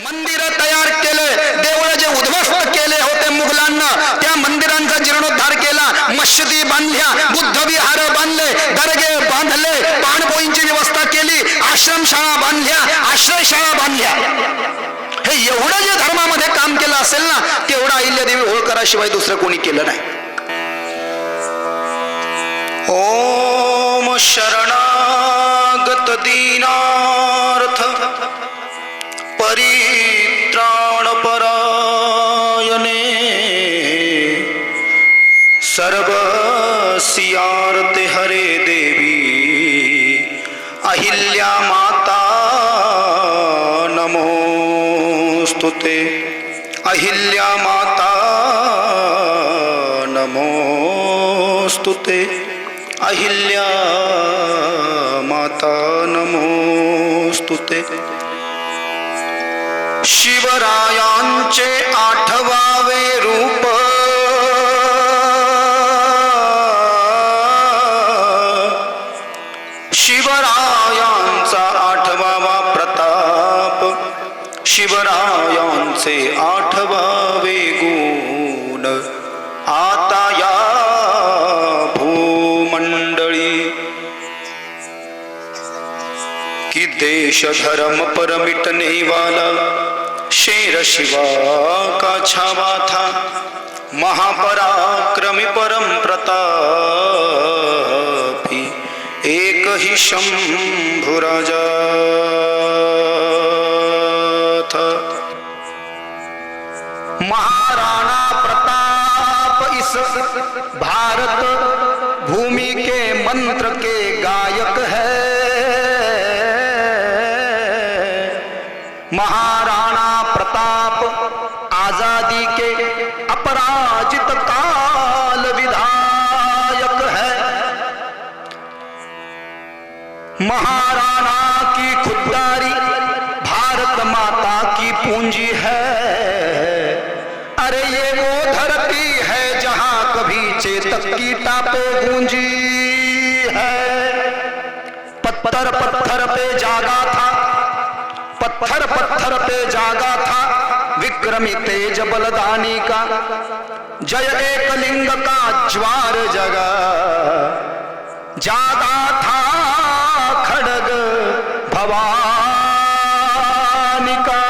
मंदिर तयार केले, देवळ जे उद्ध्वस्त केले होते मुघलांना त्या मंदिरांचा जीर्णोद्धार केला, मशिदी बांधल्या, बुद्ध विहार बांधले, दर्गे बांधले, पाणपोईंची व्यवस्था केली, आश्रमशाळा बांधल्या, आश्रयशाळा बांधल्या. हे एवढं जे धर्मामध्ये काम केलं असेल ना तेवढं अहिल्यादेवी होळकराशिवाय दुसरं कोणी केलं नाही. ओम शरणागत दीनार्थ परित्राण परायणे सर्वस्यार्थे हरे देवी अहिल्या माता नमोस्तुते. अहिल्या माता नमोस्तुते. अहिल्या माता नमोस्तुते. शिवरायांचे 8वावे रूप शिवरायांचा 8वावा प्रताप शिवरायांचे 8वावे गुण आता या भूमंडळी कि देश धर्म पर मिटने वाला शेर शिवा का छावा था महापराक्रमी परम प्रतापी एक ही शंभु राजा था. महाराणा प्रताप इस भारत भूमि के मंत्र के गायक है. महाराणा प्रताप आजादी के अपराजित काल विधायक है. महाराणा की खुददारी भारत माता की पूंजी है. अरे ये वो धरती है जहां कभी चेतक की टापे गूंजी है. पत्थर पत्थर पे जागा था, पत्थर पत्थर पे जागा था विक्रमी तेज बलदानी का. जय एक लिंग का ज्वार जगा जागा था खड्ग भवानी का.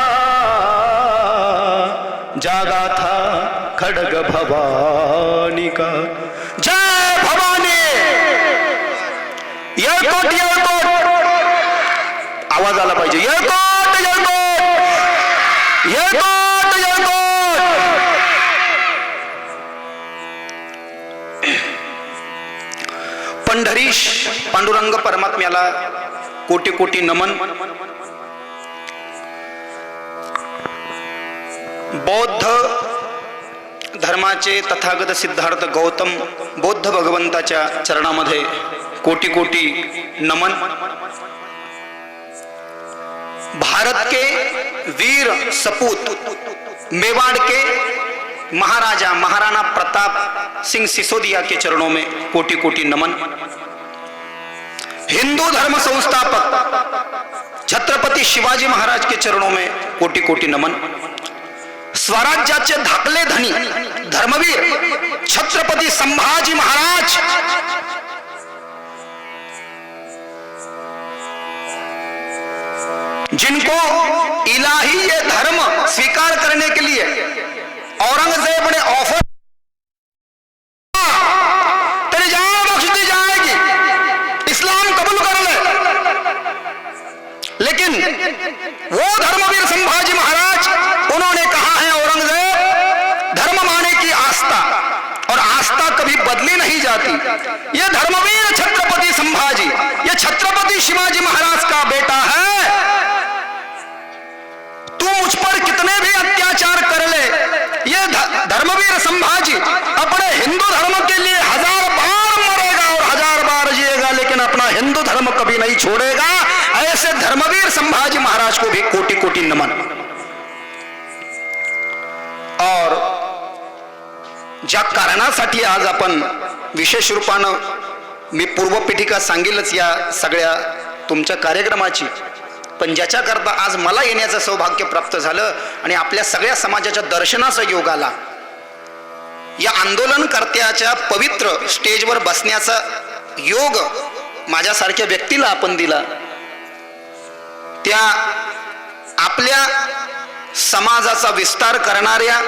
जागा था खड्ग भवानी का. जय भवानी. एयरपोर्ट एयरपोर्ट आवाज आला पाहिजे. Airport airport airport airport. Pandharish Pandurang परमात्म्याला कोटी कोटी नमन. बौद्ध धर्माचे तथागत सिद्धार्थ गौतम बौद्ध भगवंताच्या चरणामध्ये कोटी कोटी नमन. भारत के वीर सपूत मेवाड़ के महाराजा महाराणा प्रताप सिंह सिसोदिया के चरणों में कोटि कोटि नमन. हिंदू धर्म संस्थापक छत्रपति शिवाजी महाराज के चरणों में कोटि कोटि नमन. स्वराज्याचे धाकले धनी धर्मवीर छत्रपति संभाजी महाराज जिनको इलाही ये धर्म स्वीकार करने के लिए औरंगजेब ने ऑफर तेरी जान बख्श दी जाएगी, इस्लाम कबूल कर ले. लेकिन वो धर्मवीर संभाजी महाराज उन्होंने कहा है औरंगजेब धर्म माने की आस्था और आस्था कभी बदली नहीं जाती. ये धर्मवीर छत्रपति संभाजी ये छत्रपति शिवाजी महाराज का बेटा है. मुझ पर कितने भी अत्याचार कर ले ये धर्मवीर संभाजी अपने हिंदू धर्म के लिए 1000 बार मरेगा और 1000 बार जिएगा लेकिन अपना हिंदू धर्म कभी नहीं छोड़ेगा. ऐसे धर्मवीर संभाजी महाराज को भी कोटि कोटि नमन. और ज्या कारणासाठी आज आपण विशेष रूपानं मी पूर्वपीठिका सांगेलच या सगळ्या तुमच्या कार्यक्रमाची पण ज्याच्याकरता आज मला येण्याचं सौभाग्य प्राप्त झालं आणि आपल्या सगळ्या समाजाच्या दर्शनाचा योग आला, या आंदोलनकर्त्याच्या पवित्र स्टेजवर बसण्याचा योग माझ्यासारख्या व्यक्तीला आपण दिला, त्या आपल्या समाजाचा विस्तार करणाऱ्या,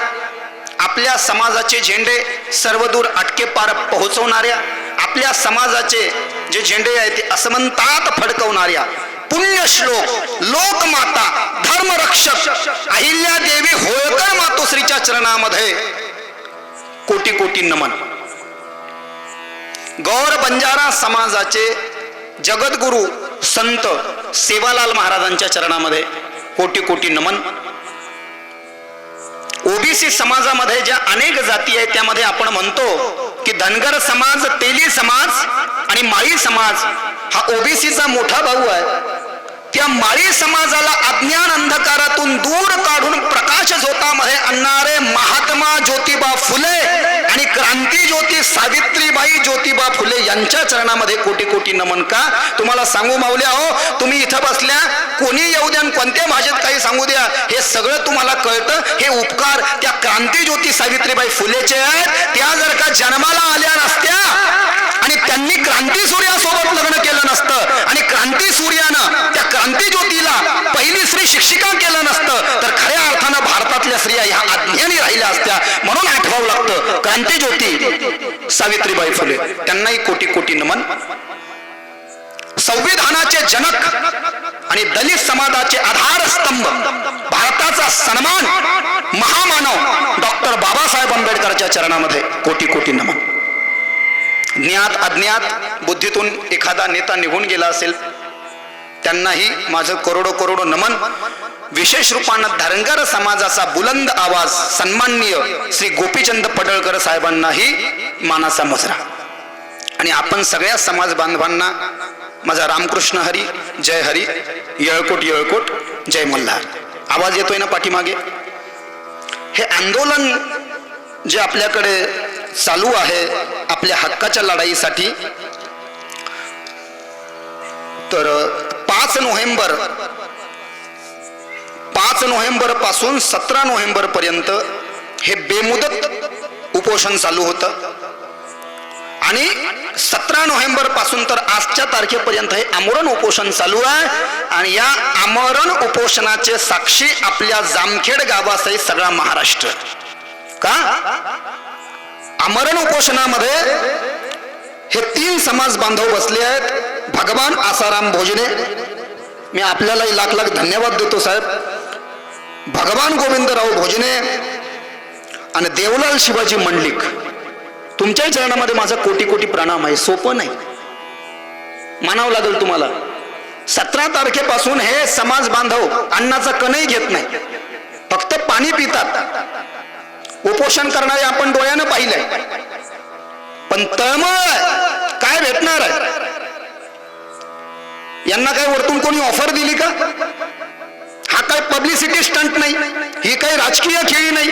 आपल्या समाजाचे झेंडे सर्वदूर अटकेपार पोहोचवणाऱ्या, आपल्या समाजाचे जे झेंडे आहेत ते असमंतात फडकवणाऱ्या पुण्यश्लोक लोकमाता धर्मरक्षक अहिल्यादेवी होळकर मातोश्रीच्या चरणामध्ये कोटी कोटी नमन. गौर बंजारा समाजाचे जगद्गुरु संत सेवालाल महाराजांच्या चरणामध्ये कोटी कोटी नमन. ओबीसी समाजामध्ये ज्या अनेक जाती आहेत त्यामध्ये आपण म्हणतो की धनगर समाज, तेली समाज आणि माळी समाज हा ओबीसीचा मोठा भाऊ आहे. त्या माळी समाजाला अज्ञान अंधकारातून दूर काढून प्रकाश झोतामध्ये आणणारे महात्मा ज्योतिबा फुले आणि क्रांती ज्योती सावित्रीबाई ज्योतिबा फुले यांच्या चरणामध्ये कोटी कोटी नमन. का तुम्हाला सांगू माऊल्या हो, तुम्ही इथं बसल्या, कोणी येऊ द्या, कोणत्या भाषेत काही सांगू द्या, हे सगळं तुम्हाला कळतं. हे उपकार त्या क्रांती ज्योती सावित्रीबाई फुलेचे आहेत. त्या जर का जन्माला आल्या नसत्या आणि त्यांनी क्रांती सूर्यासोबत लग्न केलं नसतं आणि क्रांती सूर्यानं त्या क्रांती ज्योतीला पहिली स्त्री शिक्षिका केलं नसतं तर खऱ्या अर्थानं भारतातल्या स्त्रिया ह्या अज्ञानी राहिल्या असत्या. म्हणून आठवावं लागतं क्रांती ज्योती सावित्रीबाई फुले, त्यांनाही कोटी कोटी नमन. संविधानाचे जनक आणि दलित समाजाचे आधारस्तंभ, भारताचा सन्मान, महामानव डॉक्टर बाबासाहेब आंबेडकरच्या चरणामध्ये कोटी कोटी नमन. ज्ञात अज्ञात बुद्धीतून एखादा नेता निघून गेला असेल त्यांनाही माझं करोडो करोडो नमन. विशेष रूपानं धनगर समाजाचा बुलंद आवाज सन्माननीय श्री गोपीचंद पडळकर साहेबांनाही मानाचा मुजरा. आणि आपण सगळ्या समाज बांधवांना माझा रामकृष्ण हरी, जय हरी, येळकोट येळकोट, जय मल्हार. आवाज येतोय ना पाठीमागे? हे आंदोलन जे आपल्याकडे चालू आहे आपल्या हक्काच्या लढाईसाठी, तर 5 नोव्हेंबर पासून 17 नोव्हेंबर पर्यंत हे बेमुदत उपोषण चालू होतं आणि 17 नोव्हेंबर पासून तर आजच्या तारखेपर्यंत हे आमरण उपोषण चालू आहे. आणि या आमरण उपोषणाचे साक्षी आपल्या जामखेड गावासहित सगळा महाराष्ट्र. का आमरण उपोषणामध्ये हे 3 समाज बांधव बसले आहेत. भगवान आसाराम भोजने, मी आपल्यालाही लाख लाख धन्यवाद देतो साहेब. भगवान गोविंदराव भोजने आणि देवलाल शिवाजी मंडलिक, तुमच्या चरणामध्ये माझा कोटी कोटी प्रणाम आहे. सोपं नाही, मानावं लागेल तुम्हाला. 17 तारखेपासून हे समाज बांधव अन्नाचा कणही घेत नाही, फक्त पाणी पितात. उपोषण करणारे आपण डोळ्यानं पाहिलंय, पण तळमळ काय भेटणार आहे? यांना काय वरतून कोणी ऑफर दिली का? हा काय पब्लिसिटी स्टंट नाही, ही काही राजकीय खेळी नाही.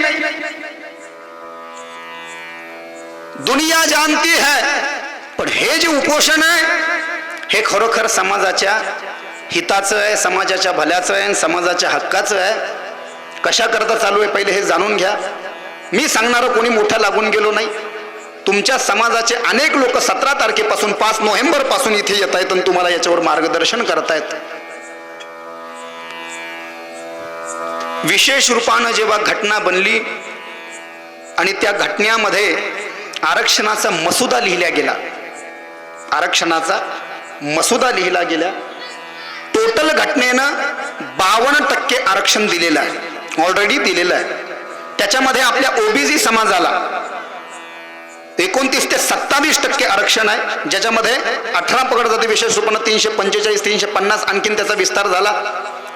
दुनिया जानती है. पण हे जे उपोषण आहे हे खरोखर समाजाच्या हिताचं आहे, समाजाच्या भल्याचं आहे, समाजाच्या हक्काचं आहे. कशा करता चालू आहे पहिले हे जाणून घ्या. मी सांगणारं कोणी मोठं लागून गेलो नाही. तुमच्या समाजाचे अनेक लोक 17 तारखेपासून 5 नोव्हेंबर पासून इथे येत आहेत आणि तुम्हाला याच्यावर मार्गदर्शन करतायत. विशेष रूपानं जेव्हा घटना बनली आणि त्या घटनेमध्ये आरक्षणाचा मसुदा लिहिला गेला, आरक्षणाचा मसुदा लिहिला गेला. टोटल घटनेनं 52% आरक्षण दिलेलं आहे, ऑलरेडी दिलेलं आहे. त्याच्यामध्ये आपल्या ओबीसी समाजाला 29 ते 27% आरक्षण आहे, ज्याच्यामध्ये 18 पगड जाती विशेष रूपानं 345, 350 आणखीन त्याचा विस्तार झाला.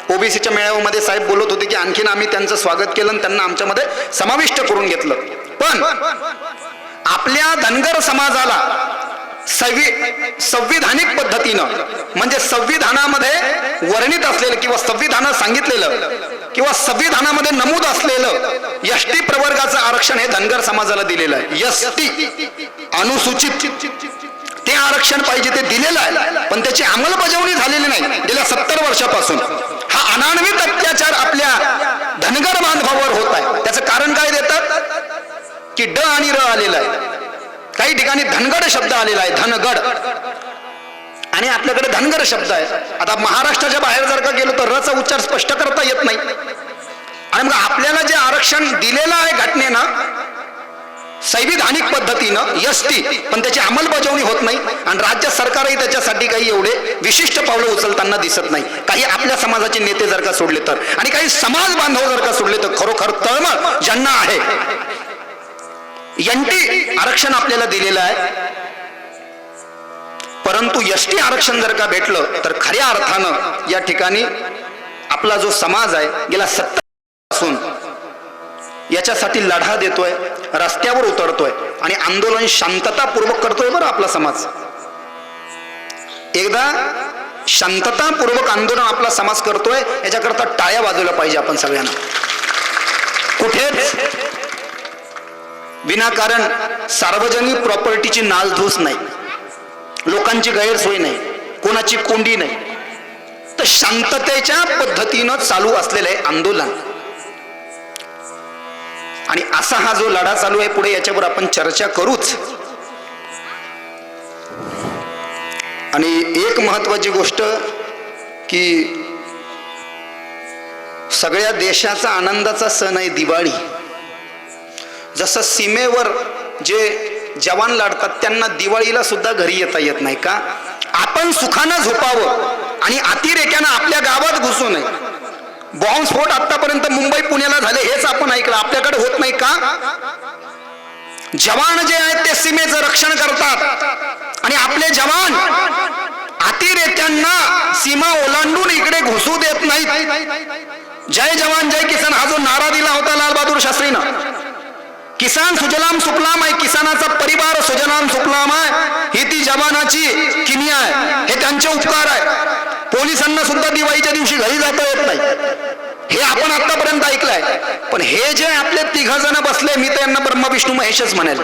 ओबीसीच्या मेळाव्यामध्ये साहेब बोलत होते की आणखीन आम्ही त्यांचं स्वागत केलं आणि त्यांना आमच्यामध्ये समाविष्ट करून घेतलं. पण आपल्या धनगर समाजाला संविधानिक पद्धतीनं, म्हणजे संविधानामध्ये वर्णित असलेलं किंवा संविधानात सांगितलेलं किंवा संविधानामध्ये नमूद असलेलं एसटी प्रवर्गाचं आरक्षण हे धनगर समाजाला दिलेलं आहे. एसटी अनुसूचित ते जे आरक्षण पाहिजे ते दिलेलं आहे, पण त्याची अंमलबजावणी झालेली नाही गेल्या 70 वर्षापासून. हा अनान्वित अत्याचार आपल्या धनगर बांधवावर होत आहे. त्याचं कारण काय देतात की ड आणि र आलेला आहे, काही ठिकाणी धनगड शब्द आलेला आहे, धनगड, आणि आपल्याकडे धनगर शब्द आहे. आता महाराष्ट्राच्या बाहेर जर का गेलो तर रचा उच्चार स्पष्ट करता येत नाही. आणि मग आपल्याला जे आरक्षण दिलेलं आहे घटनेनं संविधानिक पद्धतीनं एसटी, पण त्याची अंमलबजावणी होत नाही आणि राज्य सरकारही त्याच्यासाठी काही एवढे विशिष्ट पावलं उचलताना दिसत नाही. काही आपल्या समाजाचे नेते जर का सोडले तर, आणि काही समाज बांधव जर का सोडले तर खरोखर तळमळ ज्यांना आहे. एनटी आरक्षण आपल्याला दिलेलं आहे, परंतु एसटी आरक्षण जर का भेटलं तर खऱ्या अर्थानं या ठिकाणी आपला जो समाज आहे गेल्या 70 पासून याच्यासाठी लढा देतोय, रस्त्यावर उतरतोय आणि आंदोलन शांततापूर्वक करतोय. बरं आपला समाज एकदा शांततापूर्वक आंदोलन आपला समाज करतोय, याच्याकरता टाळ्या वाजवल्या पाहिजे आपण सगळ्यांना. कुठेच विनाकारण सार्वजनिक प्रॉपर्टीची नासधूस नाही, लोकांची गैरसोय नाही, कोणाची कोंडी नाही, तर शांततेच्या पद्धतीनं चालू असलेलं आहे आंदोलन. आणि असा हा जो लढा चालू आहे पुढे याच्यावर आपण चर्चा करूच. आणि एक महत्वाची गोष्ट की सगळ्या देशाचा आनंदाचा सण आहे दिवाळी. जसं सीमेवर जे जवान लढतात त्यांना दिवाळीला सुद्धा घरी येता येत नाही का? आपण सुखानं झोपावं आणि अतिरेक्यानं आपल्या गावात घुसू नये. बॉम्बस्फोट आतापर्यंत मुंबई पुण्याला झाले हेच आपण ऐकलं, आपल्याकडे होत नाही का? जवान जे आहेत ते सीमेचं रक्षण करतात आणि आपले जवान अतिरेक्यांना सीमा ओलांडून इकडे घुसू देत नाहीत. जय जवान जय किसान हा जो नारा दिला होता लाल बहादूर शास्त्रीनं, किसान सुजलाम सुफलाम आहे, किसानाचा परिवार सुजलाम सुफलाम आहे, ही ती जवानाची किमया आहे, हे त्यांचे उपकार आहे. पोलिसांना सुद्धा दिवाळीच्या दिवशी घरी जाता येत नाही, हे आपण आतापर्यंत ऐकलंय. पण हे जे आपले 3 जण बसले, मी तर यांना ब्रह्मा विष्णू महेशच म्हणेल,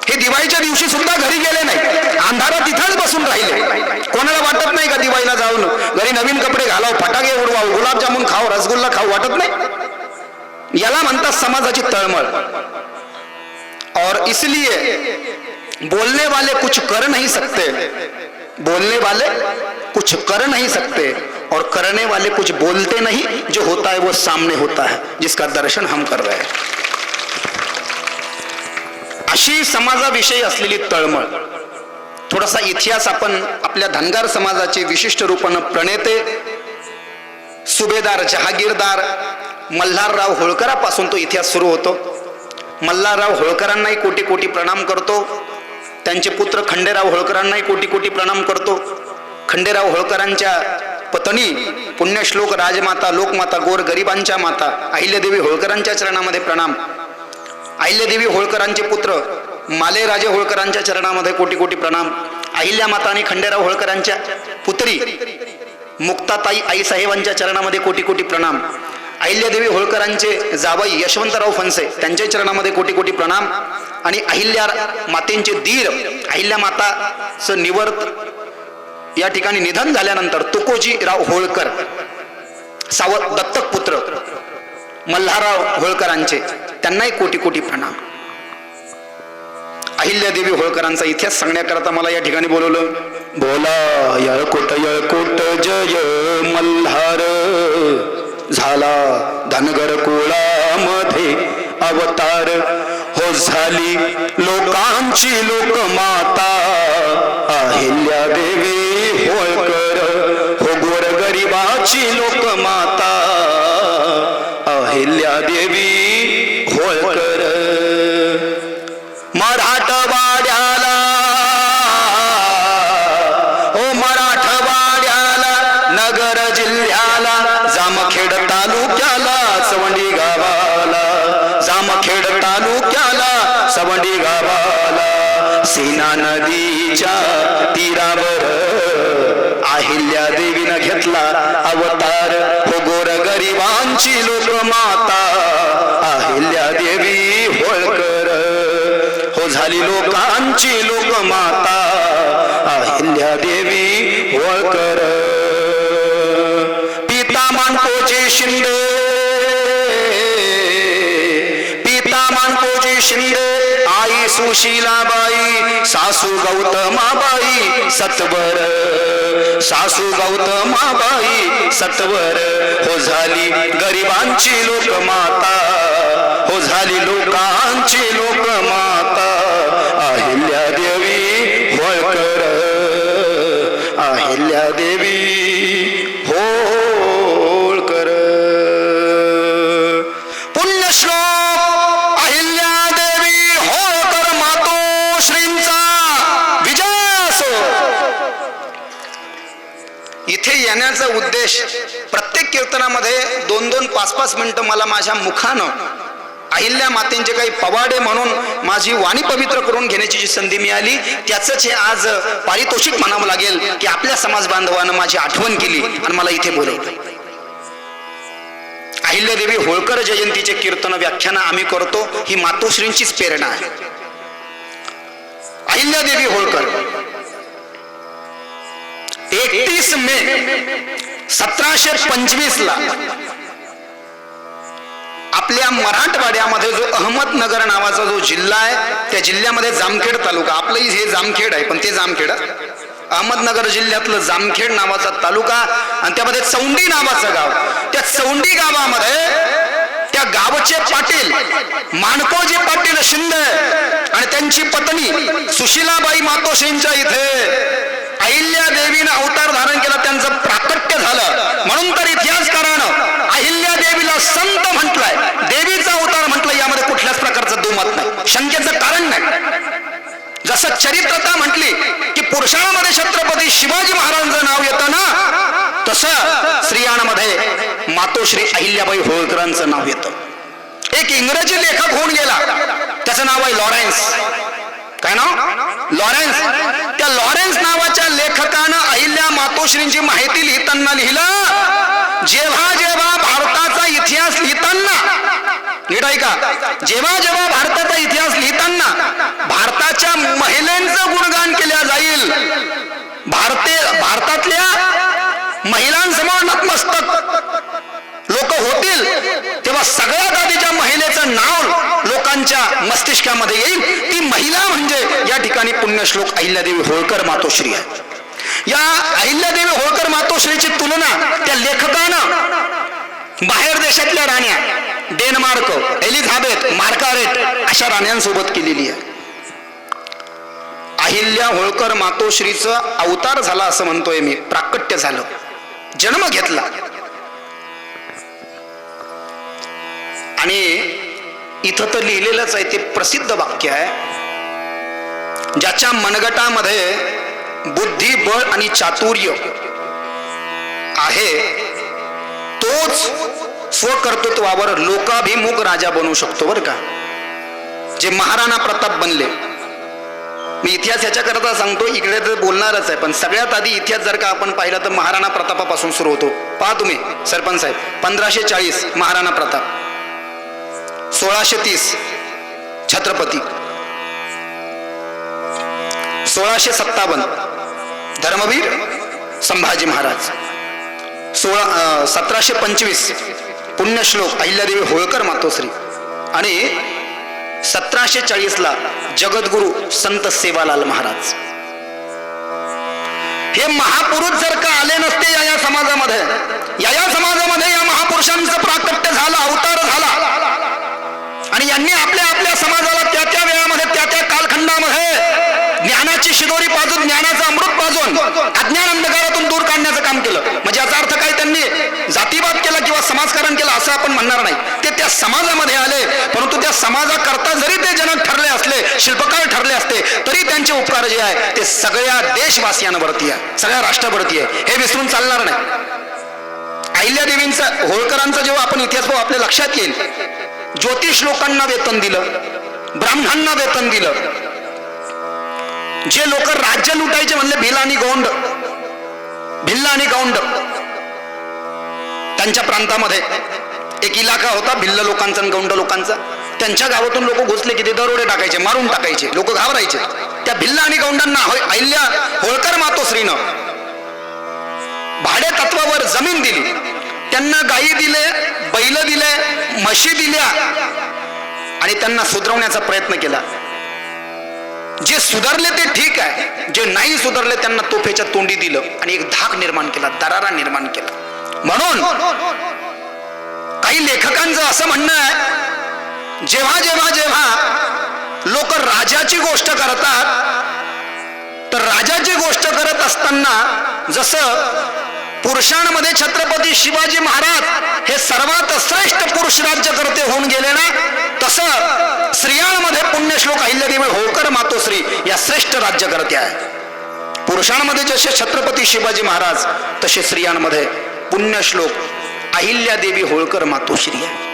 हे दिवाळीच्या दिवशी सुद्धा घरी गेले नाही, अंधारात तिथंच बसून राहिले. कोणाला वाटत नाही का दिवाळीला जाऊन घरी नवीन कपडे घालाव, फटाके उडवाव, गुलाबजामुन खाव, रसगुल्ला खाऊ वाटत नाही? याला म्हणतात समाजाची तळमळ. और इसलिए बोलने वाले कुछ कर नहीं सकते, बोलने वाले कुछ कर नहीं सकते और करने वाले कुछ बोलते नहीं, जो होता है वो सामने होता है, जिसका दर्शन हम कर रहे हैं. अशी समाजाविषयी असलेली तळमळ. थोडासा इतिहास आपण आपल्या धनगर समाजाचे विशिष्ट रूपानं प्रणेते सुभेदार जहागीरदार मल्हारराव होळकरापासून तो इतिहास सुरू होतो. मल्हारराव होळकरांनाही कोटी कोटी प्रणाम करतो, त्यांचे पुत्र खंडेराव होळकरांनाही कोटी कोटी प्रणाम करतो. खंडेराव होळकरांच्या पत्नी पुण्यश्लोक राजमाता लोकमाता गोर गरिबांच्या माता अहिल्यादेवी होळकरांच्या चरणामध्ये प्रणाम. अहिल्यादेवी होळकरांचे पुत्र मालेराजे होळकरांच्या चरणामध्ये कोटी कोटी प्रणाम. अहिल्या माता आणि खंडेराव होळकरांच्या पुत्री मुक्ताताई आईसाहेबांच्या चरणामध्ये कोटी कोटी प्रणाम. अहिल्यादेवी होळकरांचे जावई यशवंतराव फणसे त्यांच्या चरणामध्ये कोटी कोटी प्रणाम. आणि अहिल्या मातेंचे दीर अहिल्या माताचं निवर्त या ठिकाणी निधन झाल्यानंतर तुकोजीराव होळकर सावत दत्तक पुत्र मल्हारराव होळकरांचे, त्यांनाही कोटी कोटी प्रणाम. अहिल्यादेवी होळकरांचा इतिहास सांगण्याकरता मला या ठिकाणी बोलवलं. बोला यळकोट जय मल्हार, झाला धनगर कुळामध्ये अवतार, हो झाली लोकांची लोकमाता अहिल्यादेवी होळकर, हो गोरगरिबाची लोकमाता अहिल्यादेवी होळकर. मराठवाड्याला ओ मराठवाड्याला नगर जिल्ह्याला जामखेड तालुक्याला सवंडी गावाला, जामखेड तालुक्याला सवंडी गावाला सीना नदीच्या तीरावर अहिल्यादेवीनं घेतला अवतार, हो गोर गरिबांची लोकमाता अहिल्यादेवी होळकर, हो झाली लोकांची लोकमाता अहिल्यादेवी होळकर. पिता मानकोजी शिंदे, पिता मानकोजी शिंदे, आई सुशीलाबाई, सासू गौतमाबाई सत्वर, सासू गौतमाबाई सत्वर. हो झाली गरिबांची लोकमाता, हो झाली लोकांची लोकमाता, अहिल्यादेवी होळकर, अहिल्यादेवी होळकर. पुण्यश्लोक अहिल्यादेवी होळकर मातोश्रींचा विजय असो. इथे येण्याचा उद्देश, प्रत्येक कीर्तनामध्ये 2-2, 5-5 मिनिटं मला माझ्या मुखानं अहिल्या मातेंचे काही पवाडे म्हणून माझी वाणी पवित्र करून घेण्याची जी संधी मिळाली, त्याचंच हे आज पारितोषिक म्हणावं लागेल की आपल्या समाज बांधवानं माझी आठवण केली आणि मला इथे बोलवलं. अहिल्यादेवी होळकर जयंतीचे कीर्तन व्याख्यान आम्ही करतो, ही मातोश्रींचीच प्रेरणा आहे. अहिल्यादेवी होळकर 31 मे 1725 ला आपल्या मराठवाड्यामध्ये जो अहमदनगर नावाचा जो जिल्हा आहे, त्या जिल्ह्यामध्ये जामखेड तालुका, आपलं हे जामखेड आहे पण ते जामखेड, अहमदनगर जिल्ह्यातलं जामखेड नावाचा तालुका आणि त्यामध्ये चौंडी नावाचं गाव. त्या चौंडी गावामध्ये त्या गावचे पाटील माणकोजी पाटील शिंदे आणि त्यांची पत्नी सुशीलाबाई मातोश्रींच्या इथे अहिल्यादेवीनं अवतार धारण केला, त्यांचं प्राकट्य झालं. म्हणून तर इतिहासकारानं अहिल्यादेवीला संत म्हटलंय, देवीचा अवतार म्हटलं. यामध्ये कुठल्याच प्रकारचं दुमत नाही, शंकेचं कारण नाही. जसं चरित्रता म्हटली की पुरुषांमध्ये छत्रपती शिवाजी महाराजांचं नाव येतं ना, तसं स्त्रियांमध्ये मातोश्री अहिल्याबाई होळकरांचं नाव येतं. एक इंग्रजी लेखक होऊन गेला, त्याचं नाव आहे लॉरेन्स. काय नाव? लॉरेन्स. त्या लॉरेन्स नावाच्या लेखकानं अहिल्या मातोश्रींची माहिती लिहिताना लिहिलं, जेव्हा जेव्हा भारताचा इतिहास लिहिताना, नीट ऐका, जेव्हा जेव्हा भारताचा इतिहास लिहिताना भारताच्या महिलांचं गुणगान केल्या जाईल, भारतातल्या महिलांसमोर नतमस्तक लोक होतील, तेव्हा सगळ्यात आधी ज्या महिलेचं नाव लोकांच्या मस्तिष्कामध्ये येईल ती महिला म्हणजे या ठिकाणी पुण्यश्लोक अहिल्यादेवी होळकर मातोश्री आहे. या अहिल्यादेवी होळकर मातोश्रीची तुलना त्या लेखकानं बाहेर देशातल्या राण्या, डेन्मार्क, एलिझाबेथ, मार्गारेट अशा राण्यांसोबत केलेली आहे. अहिल्या होळकर मातोश्रीचं अवतार झाला असं म्हणतोय मी, प्राकट्य झालं, जन्म घेतला. आणि इथं तर लिहिलेलंच आहे, ते प्रसिद्ध वाक्य आहे, ज्याच्या मनगटामध्ये बुद्धी, बळ आणि चातुर्य आहे तोच स्वकर्तृत्वावर लोकाभिमुख राजा बनू शकतो. बरं का, जे महाराणा प्रताप बनले, मी इतिहास याच्याकरता सांगतो, इकडे तर बोलणारच आहे, पण सगळ्यात आधी इतिहास जर का आपण पाहिला तर महाराणा प्रतापापासून सुरू होतो. पहा तुम्ही सरपंच साहेब, 1540 महाराणा प्रताप, 1630 छत्रपती, 1657 धर्मवीर संभाजी महाराज, 1725 पुण्यश्लोक अहिल्यादेवी होळकर मातोश्री आणि 1740 ला जगद्गुरु संत सेवालाल महाराज. हे महापुरुष जर का आले नसते या समाजामध्ये, या समाजामध्ये या महापुरुषांचं प्राकट्य झालं, अवतार झाला आणि यांनी आपल्या आपल्या समाजाला त्या त्या वेळामध्ये त्या त्या कालखंडामध्ये ज्ञानाची शिदोरी पाजून, ज्ञानाचा अमृत पाजून अज्ञान अंधकारातून दूर काढण्याचं काम केलं. म्हणजे याचा अर्थ काय, त्यांनी जातीवाद केला किंवा समाजकारण केलं असं आपण म्हणणार नाही. ते त्या समाजामध्ये आले, परंतु त्या समाजाकरता जरी ते जनक ठरले असले, शिल्पकार ठरले असते, तरी त्यांचे उपकार जे आहे ते सगळ्या देशवासियांवरती आहे, सगळ्या राष्ट्रावरती आहे, हे विसरून चालणार नाही. अहिल्यादेवींचा, होळकरांचा जेव्हा आपण इतिहास पाहू आपल्या लक्षात येईल, ज्योतिष लोकांना वेतन दिलं, ब्राह्मणांना वेतन दिलं, जे लोक राज्य लुटायचे म्हणले भिल्ला आणि गौंड, त्यांच्या प्रांतामध्ये एक इलाका होता भिल्ल लोकांचा आणि गौंड लोकांचा. त्यांच्या गावातून लोक घुसले की ते दरोडे टाकायचे, मारून टाकायचे, लोक घाबरायचे. त्या भिल्ला आणि गौंडांना अहिल्या होळकर मातोश्रीनं भाडे तत्वावर जमीन दिली. त्यांना गायी दिले, बैल दिले, म्हशी दिल्या आणि त्यांना सुधरवण्याचा प्रयत्न केला. जे सुधारले ते ठीक आहे, जे नाही सुधारले त्यांना तोफेच्या तोंडी दिलं आणि एक धाक निर्माण केला, दरारा निर्माण केला. म्हणून काही लेखकांचं असं म्हणणं आहे, जेव्हा जेव्हा जेव्हा लोक राजाची गोष्ट करतात तर राजाची गोष्ट करत असताना जसं पुरुषांमध्ये छत्रपती शिवाजी महाराज हे सर्वात श्रेष्ठ पुरुष राज्यकर्ते होऊन गेले ना, तसं स्त्रियांमध्ये पुण्यश्लोक अहिल्यादेवी होळकर मातोश्री या श्रेष्ठ राज्यकर्त्या आहेत. पुरुषांमध्ये जसे छत्रपती शिवाजी महाराज तसे स्त्रियांमध्ये पुण्यश्लोक अहिल्यादेवी होळकर मातोश्री आहे.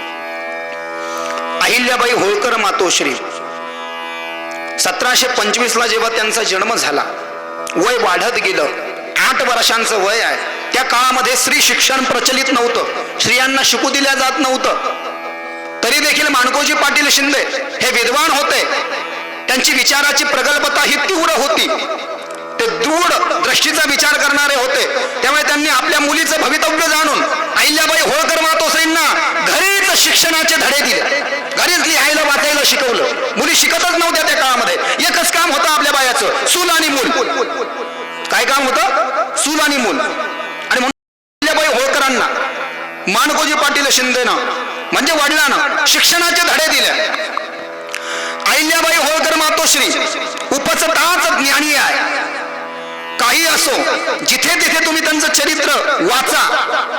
अहिल्याबाई होळकर मातोश्री 1725 ला जेव्हा त्यांचा जन्म झाला, वय वाढत गेलं, 8 वर्षांचं वय आहे. त्या काळामध्ये स्त्री शिक्षण प्रचलित नव्हतं, स्त्रियांना शिकू दिल्या जात नव्हतं. तरी देखील माणकोजी पाटील शिंदे हे विद्वान होते, त्यांची विचाराची प्रगल्भता ही तीव्र होती, ते दृढ दृष्टीचा विचार करणारे होते. त्यामुळे त्यांनी आपल्या मुलीचं भवितव्य जाणून अहिल्याबाई होळकर मातोश्रींना घरीच शिक्षणाचे धडे दिले, घरीच लिहायला वाचायला शिकवलं. मुली शिकतच नव्हत्या त्या काळामध्ये. एकच काम होतं आपल्या बायाचं, चूल आणि मूल. काय काम होतं? चूल आणि मूल. आणि म्हणून अहिल्याबाई होळकरांना माणकोजी पाटील शिंदेनं म्हणजे वडिलांना शिक्षणाचे धडे दिले. अहिल्याबाई होळकर मातोश्री उपचताच ज्ञानी आहे. काही असो, जिथे तिथे तुम्ही त्यांचं चरित्र वाचा,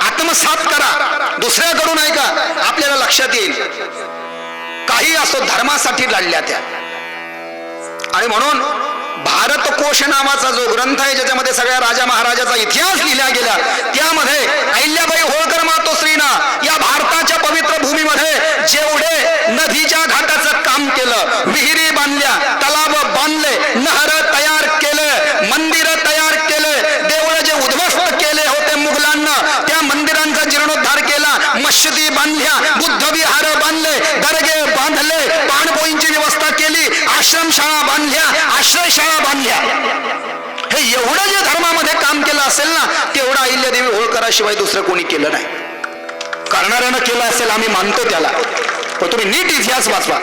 आत्मसात करा, दुसऱ्याकडून ऐका, आपल्याला लक्षात येईल. काही असो, धर्मासाठी लढल्या त्या. आणि म्हणून भारत कोश नावाचा जो ग्रंथ आहे, ज्याच्यामध्ये सगळ्या राजा महाराजाचा इतिहास लिहिला गेला, त्यामध्ये अहिल्याबाई होळकर मातोश्रीनं या भारताच्या पवित्र भूमीमध्ये जेवढे नदीच्या घाटाचं काम केलं, विहिरी बांधल्या, तलाव बांधले, नहर तयार केले, मंदिर तयार केले, देवळ जे उद्ध्वस्त केले होते मुघलांना, त्या मंदिरांचा जीर्णोद्धार केला, मशिदी बांधल्या, बुद्ध विहार बांधले, दर्गे बांधले, पाणपोईंची व्यवस्था केली, आश्रमशाळा बांधल्या, आश्रयशाळा बांधल्या. हे एवढं जे धर्मामध्ये काम केलं असेल ना, तेवढं अहिल्यादेवी होळकराशिवाय दुसरं कोणी केलं नाही. करणाऱ्यानं केलं असेल, आम्ही मानतो त्याला, पण तुम्ही नीट इतिहास वाचवा,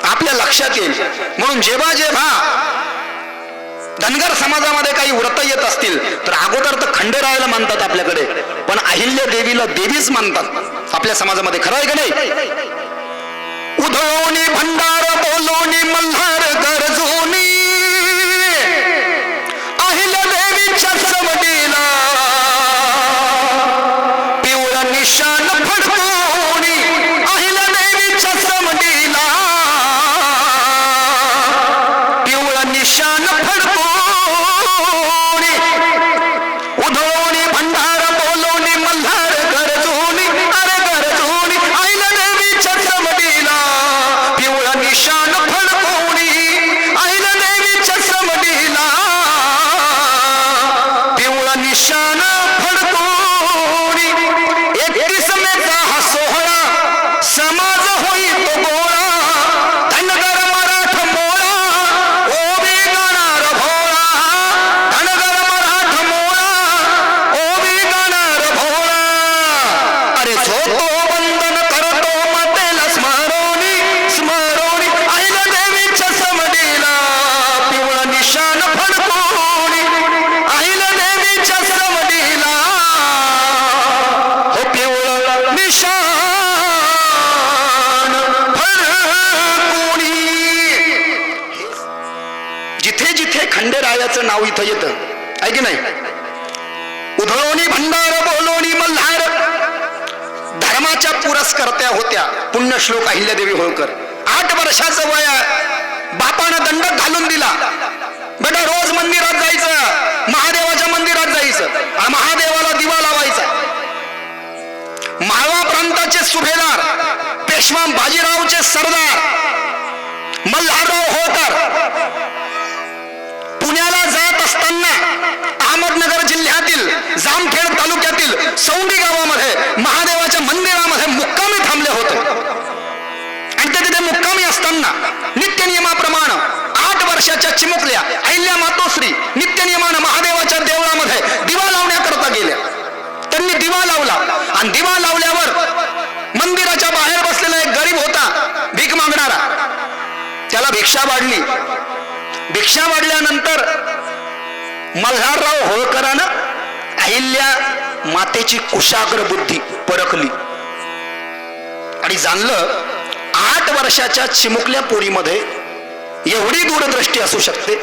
आपल्या लक्षात येईल. म्हणून जेव्हा जेव्हा धनगर समाजामध्ये काही व्रत येत असतील तर अगोदर तर खंडेरायाला मानतात आपल्याकडे, पण अहिल्या देवीला देवीच मानतात आपल्या समाजामध्ये. खरं आहे का नाही? उधळोनी भंडार बोलोनी मल्हार गरजोनी अहिल्या देवीच्या सवडीला पिवळा निशान फडकोनी अहिल्या देवीच्या सवडीला पिवळा निशान फडकोनी उधळोनी भंडार बोलोनी मल्हार गरजोनी अरे गरजोनी अहिल्या देवीच्या सवडीला पिवळा निशान फडकोनी अहिल्या देवीच्या सवडीला पिवळा निशान फडकोनी. 31 मेचा हा सोहळा समाज होई तो गोळा, धनगर मराठ मोळा ओबी गाणार भोळा, धनगर मराठ मोळा ओबी गाणार भोळा. अरे झोतो वंदन करतो मातेला स्मरोनी स्मरोनी अहिल्या देवीच्या समडीला पिवळा निशान फडकोनी अहिल्या देवीच्या समडीला हो पिवळा निशान फडकोनी. जिथे जिथे खंडेरायाचं नाव इथं येतं आहे की नाही, उधळोनी भंडार बोलोनी मल्हार, धर्माच्या पुरस्कर्त्या होत्या पुण्यश्लोक अहिल्यादेवी होळकर. 8 वर्षाचं वय आहे, बापानं दंडक घालून दिला, बेटा रोज मंदिरात जायचं, महादेवाच्या मंदिरात जायचं, महादेवाला दिवा लावायचा. माळवा प्रांताचे सुभेदार पेशवा बाजीरावचे सरदार मल्हारराव होळकर पुण्याला जात असताना अहमदनगर जिल्ह्यातील जामखेड तालुक्यातील सौंडी गावामध्ये महादेवाच्या मंदिरामध्ये मुक्कामी थांबले होते. आणि ते तिथे मुक्कामी असताना नित्य नियमाप्रमाणे 8 वर्ष वर्षाच्या चिमुकल्या अहिल्या मातोश्री नित्यनियमानं महादेवाच्या देवळामध्ये दिवा लावण्याकरता गेल्या. त्यांनी दिवा लावला आणि दिवा लावल्यावर मंदिराच्या बाहेर बसलेला एक गरीब होता भीक मागणारा. त्याला भिक्षा वाढली. भिक्षा वाढल्यानंतर मल्हारराव होळकरानं अहिल्या मातेची कुशाग्र बुद्धी परखली आणि जाणलं 8 वर्षाच्या चिमुकल्या पोरीमध्ये एवढी दूरदृष्टी असू शकते.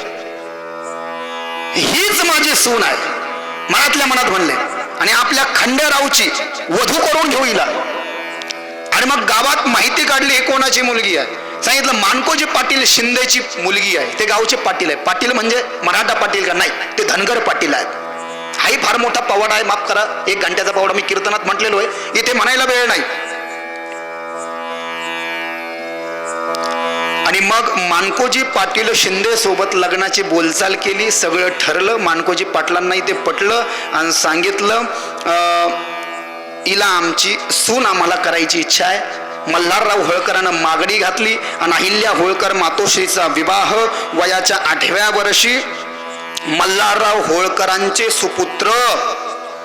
हीच माझी सून आहे मनातल्या मनात म्हणले आणि आपल्या खंडेरावची वधू करून घेऊ हिला. आणि मग गावात माहिती काढली ही कोणाची मुलगी आहे. सांगितलं मानकोजी पाटील शिंदेची मुलगी आहे. ते गावचे पाटील आहे. पाटील म्हणजे मराठा पाटील का नाही, ते धनगर पाटील आहेत. हाही फार मोठा पवाडा आहे, माफ करा 1 घंट्याचा पवाडा मी कीर्तनात म्हटलेलो आहे, इथे म्हणायला वेळ नाही. आणि मग मानकोजी पाटील शिंदे सोबत लग्नाची बोलचाल केली. सगळं ठरलं. मानकोजी पाटलांनाही ते पटलं आणि सांगितलं हिला आमची सून आम्हाला करायची इच्छा आहे. मल्हारराव होळकरांना मागणी घातली आणि अहिल्या होळकर मातोश्रीचा विवाह वयाच्या 8व्या वर्षी मल्हारराव होळकरांचे सुपुत्र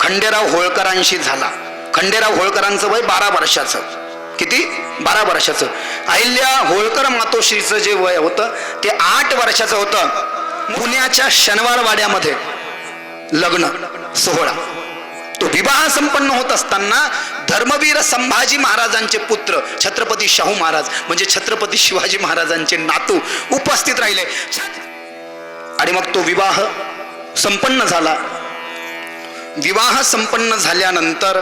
खंडेराव होळकरांशी झाला. खंडेराव होळकरांचं वय 12 वर्षाचं. किती? 12 वर्षाचं. अहिल्या होळकर मातोश्रीचं जे वय होतं ते 8 वर्षाचं होतं. पुण्याच्या शनिवारवाड्यामध्ये लग्न सोहळा, तो विवाह संपन्न होत असताना धर्मवीर संभाजी महाराजांचे पुत्र छत्रपती शाहू महाराज म्हणजे छत्रपती शिवाजी महाराजांचे नातू उपस्थित राहिले आणि मग तो विवाह संपन्न झाला. विवाह संपन्न झाल्यानंतर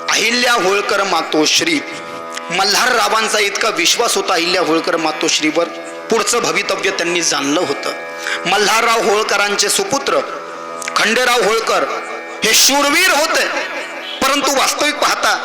अहिल्या होळकर मातोश्री, मल्हाररावांचा इतका विश्वास होता अहिल्या होळकर मातोश्रीवर, पुढचं भवितव्य त्यांनी जाणलं होतं. मल्हारराव होळकरांचे सुपुत्र खंडेराव होळकर हे शूरवीर होते, परंतु वास्तविक पाहता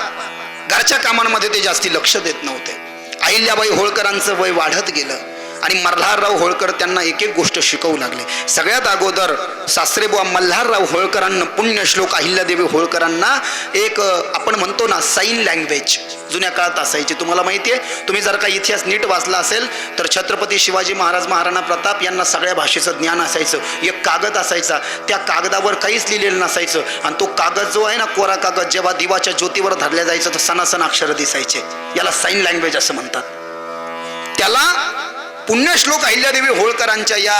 घरच्या कामांमध्ये ते जास्ती लक्ष देत नव्हते. अहिल्याबाई होळकरांचं वय वाढत गेलं आणि मल्हारराव होळकर त्यांना एक एक गोष्ट शिकवू लागले. सगळ्यात अगोदर सासरेबुवा मल्हारराव होळकरांना पुण्यश्लोक अहिल्यादेवी होळकरांना एक आपण म्हणतो ना साईन लँग्वेज जुन्या काळात असायची. तुम्हाला माहिती आहे, तुम्ही जर का इतिहास नीट वाचला असेल तर छत्रपती शिवाजी महाराज महाराणा प्रताप यांना सगळ्या भाषेचं ज्ञान असायचं. एक कागद असायचा, त्या कागदावर काहीच लिहिलेलं नसायचं आणि तो कागद जो आहे ना, कोरा कागद, जेव्हा दिवाच्या ज्योतीवर धरल्या जायचं तर सणासण अक्षर दिसायचे. याला साईन लँग्वेज असं म्हणतात. त्याला पुण्यश्लोक अहिल्यादेवी होळकरांच्या या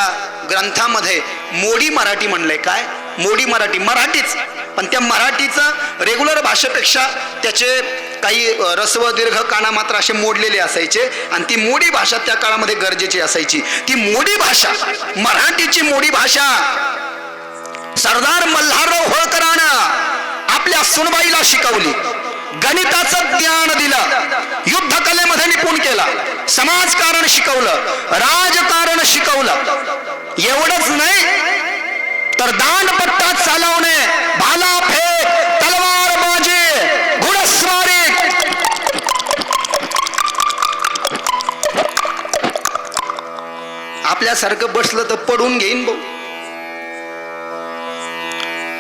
ग्रंथामध्ये मोडी मराठी म्हणलंय. काय मोडी मराठी? मराठीच, पण त्या मराठीचं रेग्युलर भाषेपेक्षा त्याचे काही रस्व दीर्घ काना मात्र असे मोडलेले असायचे आणि ती मोडी भाषा त्या काळामध्ये गरजेची असायची. ती मोडी भाषा, मराठीची मोडी भाषा सरदार मल्हारराव होळकरांना आपल्या सुनबाईला शिकवली. गणिताचं ज्ञान दिलं, युद्धकलेमध्ये निपुण केला, समाजकारण शिकवलं, राजकारण शिकवलं. एवढंच नाही तर दांडपट्टा चालवणे, भाला फेक, तलवारबाजी, घोडस्वारी, आपल्यासारखं बसलं तर पडून घेईन भाऊ.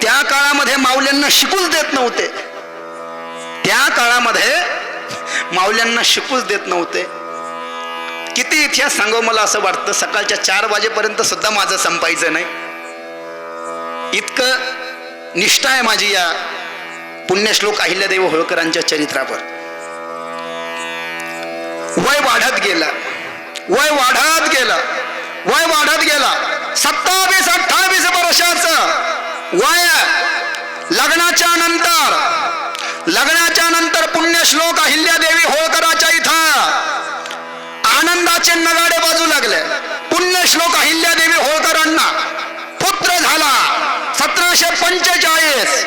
त्या काळामध्ये माऊल्यांना शिकूच देत नव्हते. त्या काळामध्ये माऊल्यांना शिकूच देत नव्हते. किती इतिहास सांगू मला असं वाटतं, सकाळच्या 4 वाजेपर्यंत सुद्धा माझं संपायचं नाही. इतकं निष्ठा आहे माझी या पुण्यश्लोक अहिल्यादेवी होळकरांच्या चरित्रावर. वय वाढत गेलं, वय वाढत गेलं, वय वाढत गेला. 27-28 वर्षाचं वय. लग्नाच्या नंतर पुण्यश्लोक अहिल्यादेवी होळकराच्या इथं आनंदाचे नगाडे बाजू लागले. पुण्यश्लोक अहिल्यादेवी होळकरांना पुत्र झाला 1745.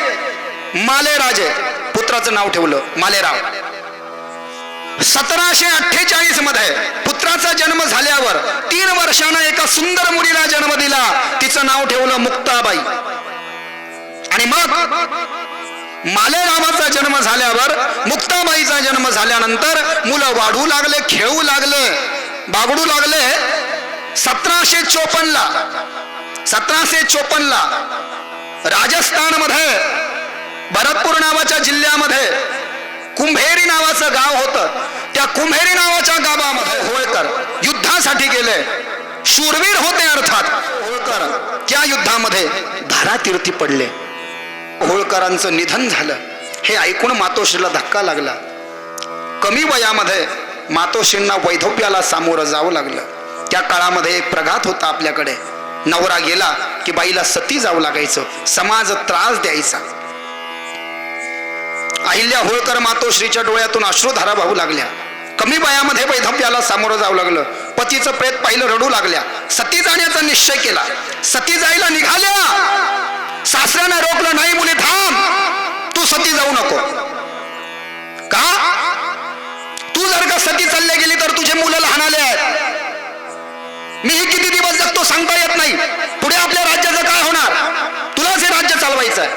मालेराजे पुत्राचं नाव ठेवलं मालेराव. 1748 मध्ये पुत्राचा जन्म झाल्यावर 3 वर्षांना एका सुंदर मुलीला जन्म दिला. तिचं नाव ठेवलं मुक्ताबाई. आणि मग मालेरावाचा जन्म झाल्यावर, मुक्ताबाईचा जन्म झाल्यानंतर मुलं वाढू लागले, खेळू लागले, बागडू लागले. 1754 ला राजस्थानमध्ये भरतपूर नावाच्या जिल्ह्यामध्ये कुंभेरी नावाचं गाव होतं. त्या कुंभेरी नावाच्या गावामध्ये होळकर युद्धासाठी गेले. शूरवीर होते अर्थात होळकर त्या युद्धामध्ये धारातीर्थी पडले. होळकरांचं निधन झालं. हे ऐकून मातोश्रीला धक्का लागला. कमी वयामध्ये मातोश्रींना वैधव्याला सामोरं जावं लागलं. त्या काळामध्ये एक प्रघात होता आपल्याकडे. नवरा गेला की बाईला सती जावं लागायचं, समाज त्रास द्यायचा. अहिल्या होळकर मातोश्रीच्या डोळ्यातून अश्रुधारा वाहू लागल्या. कमी वयामध्ये वैधव्याला सामोरं जावं लागलं. पतीचं प्रेत पाहिलं, रडू लागल्या. सती जाण्याचा निश्चय केला. सती जायला निघाल्या. सासऱ्यानं रोखलं, नाही मुली थांब, तू सती जाऊ नको. का? तू जर का सती चालल्या गेली तर तुझे मुलं लहान आले आहेत. मीही किती दिवस जगतो सांगता येत नाही. पुढे आपल्या राज्याचं काय होणार? तुलाच हे राज्य चालवायचं आहे.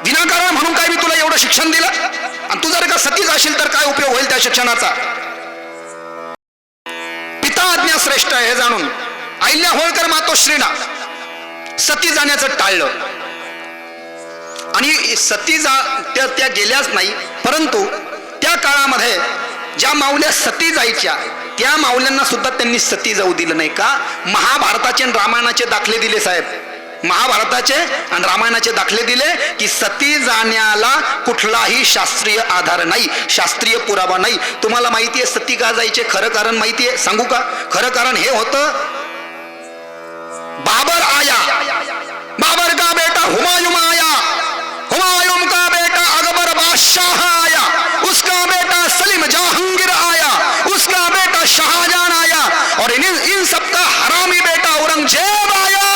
विनाकारण म्हणून काय मी तुला एवढं शिक्षण दिलं, आणि तू जर का सतीच असेल तर काय उपयोग होईल त्या शिक्षणाचा? पिता आज्ञा श्रेष्ठ आहे हे जाणून अहिल्या होळकर मातोश्रीना सती जाण्याचं टाळलं. आणि सती त्या गेल्याच नाही, परंतु त्या काळामध्ये ज्या माऊल्या सती जायच्या त्या माऊल्यांना सुद्धा त्यांनी सती जाऊ दिलं नाही. का? महाभारताचे आणि रामायणाचे दाखले दिले साहेब. महाभारताचे आणि रामायणाचे दाखले दिले की सती जाण्याला कुठलाही शास्त्रीय आधार नाही, शास्त्रीय पुरावा नाही. तुम्हाला माहिती आहे सती का जायचे? खरं कारण माहिती आहे? सांगू का? खरं कारण हे होतं, बाबर आया, बाबर का बेटा हुमायूं आया, हुमायूं का बेटा अकबर बादशाह आया, उसका बेटा सलीम जहांगीर आया, उसका बेटा शाहजहां आया, और इन सबका हरामी बेटा औरंगजेब आया,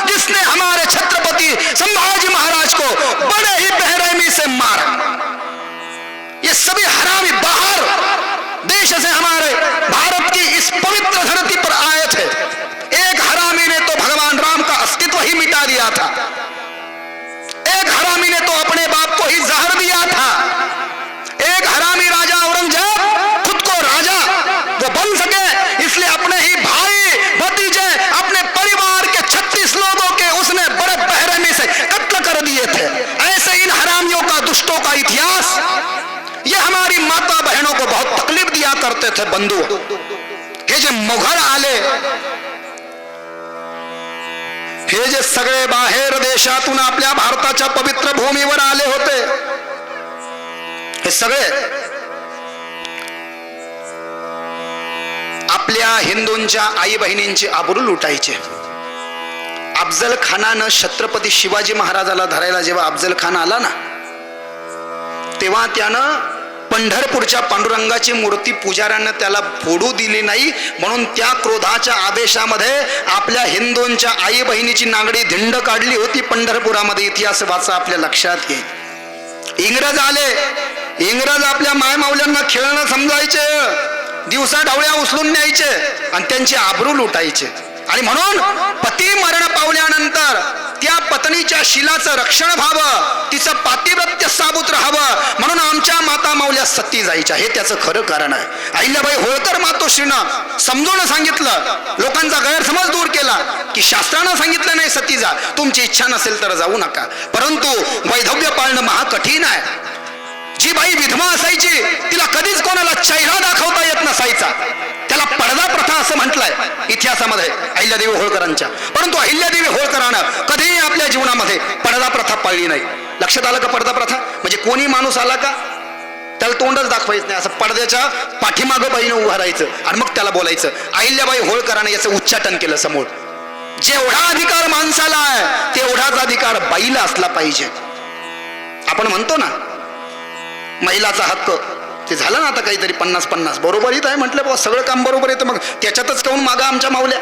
जिसने हमारे छत्रपति संभाजी महाराज को बड़े ही बेरहमी से मारा. ये सभी हरामी बाहर देश से हमारे भारत की इस पवित्र धरती पर आए थे. एक हरामी ने तो भगवान राम का अस्तित्व ही मिटा दिया था. एक हरामी ने तो अपने बाप को ही जहर दिया था. एक हरामी राजा औरंगजेब खुद को राजा वो बन सके इसलिए अपने ही भाई भतीजे अपने परिवार के 36 लोगों के उसने बड़े बेरहमी से कत्ल कर दिए थे. ऐसे इन हरामियों का, दुष्टों का इतिहास ये हमारी माता बहनों को बहुत तकलीफ दिया करते थे. बंधु हे जे मुघल आले, हे जे सगळे बाहेर देशातून आपल्या भारताच्या पवित्र भूमीवर आले होते, हे सगळे आपल्या हिंदूंच्या आई बहिणींची आबरू लुटायचे. अफजल खानानं छत्रपती शिवाजी महाराजाला धरायला जेव्हा अफजल खान आला ना, तेव्हा त्यानं पंढरपूरच्या पांडुरंगाची मूर्ती पुजाऱ्यांना त्याला फोडू दिली नाही, म्हणून त्या क्रोधाच्या आदेशामध्ये आपल्या हिंदूंच्या आई बहिणीची नागडी धिंड काढली होती पंढरपुरामध्ये. इतिहास वाचा, आपल्या लक्षात येईल. इंग्रज आले, इंग्रज आपल्या मायमाऊल्यांना खेळणं समजायचे, दिवसा ढवळ्या उचलून न्यायचे आणि त्यांची आबरू लुटायचे. आणि म्हणून पती मरण पावल्यानंतर त्या पत्नीच्या शिलाचं रक्षण व्हावं, तिचं पातिव्रत्य साबूत राहावं, म्हणून आमच्या माता माऊल्या सती जायच्या. हे त्याचं खरं कारण आहे. अहिल्याबाई होळकर मातोश्रीनं समजून सांगितलं, लोकांचा गैरसमज दूर केला की शास्त्रानं सांगितलं नाही सती जा, तुमची इच्छा नसेल तर जाऊ नका, परंतु वैधव्य पाळणं महाकठीण आहे. जी बाई विधवा असायची तिला कधीच कोणाला चेहरा दाखवता येत नसायचा, त्याला पडदा प्रथा असं म्हटलंय इतिहासामध्ये अहिल्यादेवी होळकरांच्या. परंतु अहिल्यादेवी होळकरांनं कधीही आपल्या जीवनामध्ये पडदा प्रथा पाळली नाही. लक्षात आलं का? पडदा प्रथा म्हणजे कोणी माणूस आला का त्याला तोंडच दाखवायचं नाही, असं पडद्याच्या पाठीमागं बाईनं उभं राहायचं आणि मग त्याला बोलायचं. अहिल्याबाई होळकरांनं याचं उच्चाटन केलं समोर. जेवढा अधिकार माणसाला आहे तेवढाच अधिकार बाईला असला पाहिजे. आपण म्हणतो ना महिलाचा हक्क, ते झालं ना आता काहीतरी 50-50 बरोबरीत आहे म्हटलं, बाबा सगळं काम बरोबर येतं, मग त्याच्यातच काऊन मागा आमच्या माऊल्या?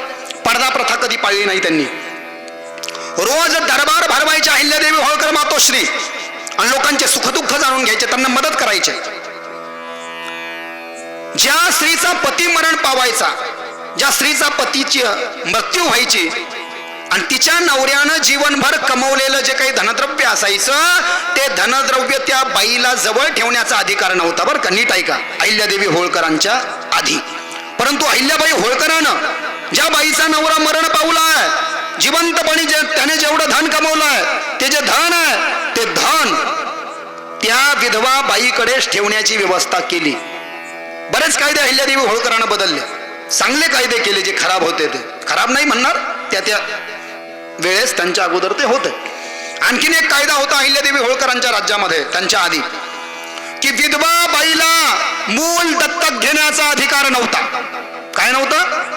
पडदा प्रथा कधी पाळली नाही त्यांनी. रोज दरबार भरवायच्या अहिल्यादेवी होळकर मातोश्री आणि लोकांचे सुखदुःख जाणून घ्यायचे, त्यांना मदत करायचे. ज्या स्त्रीचा पती मरण पावायचा, ज्या स्त्रीचा पतीची मृत्यू व्हायची आणि तिच्या नवऱ्यानं जीवनभर कमवलेलं जे काही धनद्रव्य असायचं ते धनद्रव्य त्या बाईला जवळ ठेवण्याचा अधिकार नव्हता. बरं का, नीट ऐका, अहिल्यादेवी होळकरांच्या आधी. परंतु अहिल्याबाई होळकरानं ज्या बाईचा नवरा मरण पावलाय, जिवंतपणी त्याने जेवढं धन कमवलंय ते जे धन आहे ते धन त्या विधवा बाईकडेच ठेवण्याची व्यवस्था केली. बरेच कायदे अहिल्यादेवी होळकरानं बदलले, चांगले कायदे केले जे खराब होते ते. खराब नाही म्हणणार, त्या त्या वेळेस त्यांच्या अगोदर ते होते. आणखीन एक कायदा होता अहिल्यादेवी होळकरांच्या राज्यामध्ये त्यांच्या आधी, की विधवा बाईला मूल दत्तक घेण्याचा अधिकार नव्हता. काय नव्हता?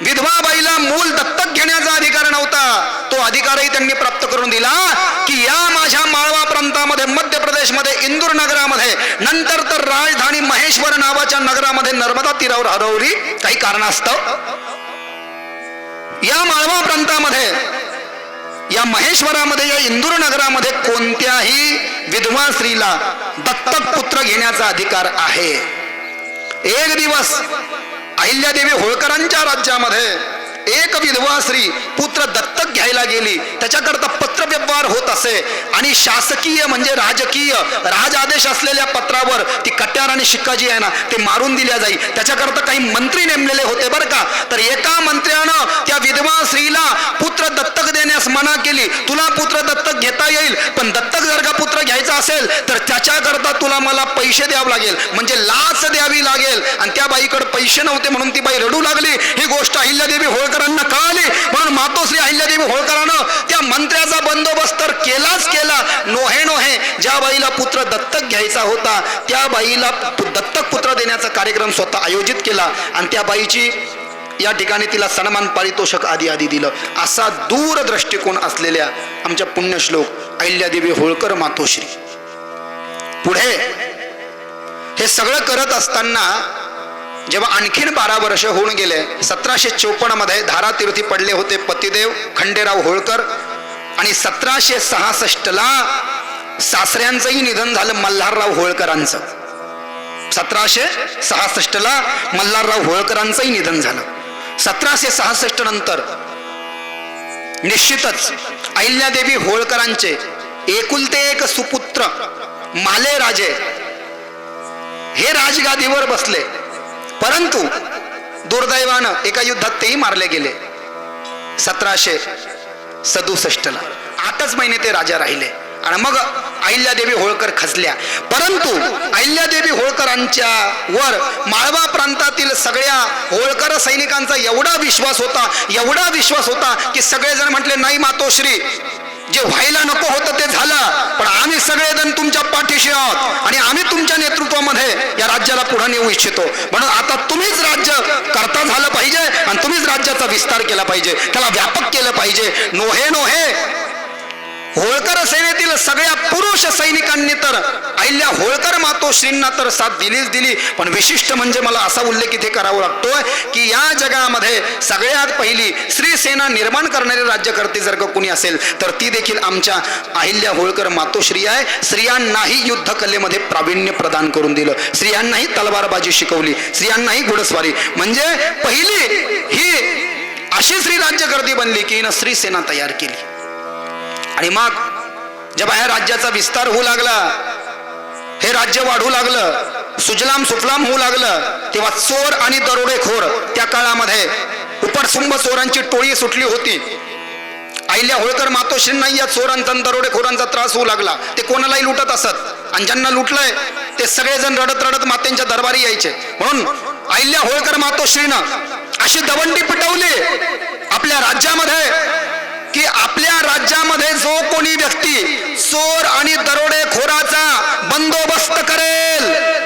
विधवा बाईला मूल दत्तक घेण्याचा अधिकार नव्हता. तो अधिकारही त्यांनी प्राप्त करून दिला की या माझ्या माळवा प्रांतामध्ये, मध्य प्रदेशमध्ये इंदूर नगरामध्ये, नंतर तर राजधानी महेश्वर नावाच्या नगरामध्ये नर्मदा तीरावर हरवली काही कारणास्तव. या माळवा प्रांतामध्ये, या महेश्वरामध्ये, या इंदूर नगरामध्ये कोणत्याही विधवा स्त्रीला दत्तक पुत्र घेण्याचा अधिकार आहे. एक दिवस अहिल्यादेवी होळकरांच्या राज्यामध्ये एक विधवा स्त्री पुत्र दत्तक घ्यायला गेली. त्याच्याकरता पत्रव्यवहार होत असे आणि शासकीय म्हणजे राजकीय राजआदेश असलेल्या पत्रावर ती कट्यार आणि शिक्का जी आहे ना ते मारून दिल्या जाई. त्याच्याकरता काही मंत्री नेमलेले होते बरं का. तर एका मंत्र्यानं त्या विधवा स्त्रीला पुत्र दत्तक देण्यास मना केली. तुला पुत्र दत्तक घेता येईल, पण दत्तक जर का पुत्र घ्यायचा असेल तर त्याच्याकरता तुला मला पैसे द्यावे लागेल, म्हणजे लाच द्यावी लागेल. आणि त्या बाईकडे पैसे नव्हते म्हणून ती बाई रडू लागली. ही गोष्ट अहिल्यादेवी होळकरांना कळाली, म्हणून मातोश्री अहिल्यादेवी होळकरांनं त्या मंत्र्याचा बंदोबस्त तर केलाच केला. नोहे नोहे ज्या बाईला पुत्र दत्तक घ्यायचा होता त्या बाईला दत्तक पुत्र देण्याचा कार्यक्रम स्वतः आयोजित केला आणि त्या बाईची या ठिकाणी तिला सन्मान पारितोषिक आदी आदी दिलं. असा दूरदृष्टिकोन असलेल्या आमच्या पुण्यश्लोक अहिल्यादेवी होळकर मातोश्री. पुढे हे सगळं करत असताना जेव्हा आणखीन 12 वर्ष होऊन गेले, 1754 मध्ये धारातीर्थी पडले होते पतिदेव खंडेराव होळकर आणि 1766 ला सासऱ्यांचंही निधन झालं मल्हारराव होळकरांचं. 1766 ला मल्हारराव होळकरांचंही निधन झालं. 1766 नंतर निश्चितच अहिल्यादेवी होळकरांचे एकुलते एक सुपुत्र माले राजे हे राजगादीवर बसले, परंतु दुर्दैवानं एका युद्धात तेही मारले गेले. 1767 ला 8च महिने ते राजा राहिले आणि मग अहिल्यादेवी होळकर खचल्या. परंतु अहिल्यादेवी होळकरांच्या वर माळवा प्रांतातील सगळ्या होळकर सैनिकांचा एवढा विश्वास होता की सगळेजण म्हटले नाही मातोश्री, जे व्हायला नको होतं ते झालं, पण आम्ही सगळेजण तुमच्या पाठीशी आहोत आणि आम्ही तुमच्या नेतृत्वामध्ये या राज्याला पुढे नेऊ इच्छितो. म्हणून आता तुम्हीच राज्य करता झालं पाहिजे आणि तुम्हीच राज्याचा विस्तार केला पाहिजे, त्याला व्यापक केलं पाहिजे. नोहे नोहे होळकर सेनेतील सगळ्या पुरुष सैनिकांनी तर अहिल्या होळकर मातोश्रींना तर साथ दिलीच दिली. पण विशिष्ट म्हणजे मला असा उल्लेख इथे करावा लागतोय की या जगामध्ये सगळ्यात पहिली स्त्री सेना निर्माण करणारे राज्यकर्ते जर का कोणी असेल तर ती देखील आमच्या अहिल्या होळकर मातोश्री आहे. स्त्रियांनाही युद्ध कलेमध्ये प्रावीण्य प्रदान करून दिलं, स्त्रियांनाही तलवारबाजी शिकवली, स्त्रियांनाही घोडस्वारी, म्हणजे पहिली ही अशी स्त्री राज्यकर्ती बनली की हिनं स्त्री सेना तयार केली. आणि मग जेव्हा ह्या राज्याचा विस्तार होऊ लागला, हे राज्य वाढू लागलं, सुजलाम सुफलाम होऊ लागलं, तेव्हा चोर आणि दरोडेखोर त्या काळामध्ये उपटसुंभ चोरांची टोळी सुटली होती. अहिल्या होळकर मातोश्रींना या चोरांचा दरोडेखोरांचा त्रास होऊ लागला. ते कोणालाही लुटत असत आणि ज्यांना लुटलंय ते सगळेजण रडत रडत मातेंच्या दरबारी यायचे. म्हणून अहिल्या होळकर मातोश्रीनं अशी दवंडी पिटवली आपल्या राज्यामध्ये की आपल्या राज्यामध्ये जो कोणी व्यक्ती चोर आणि दरोडेखोराचा बंदोबस्त करेल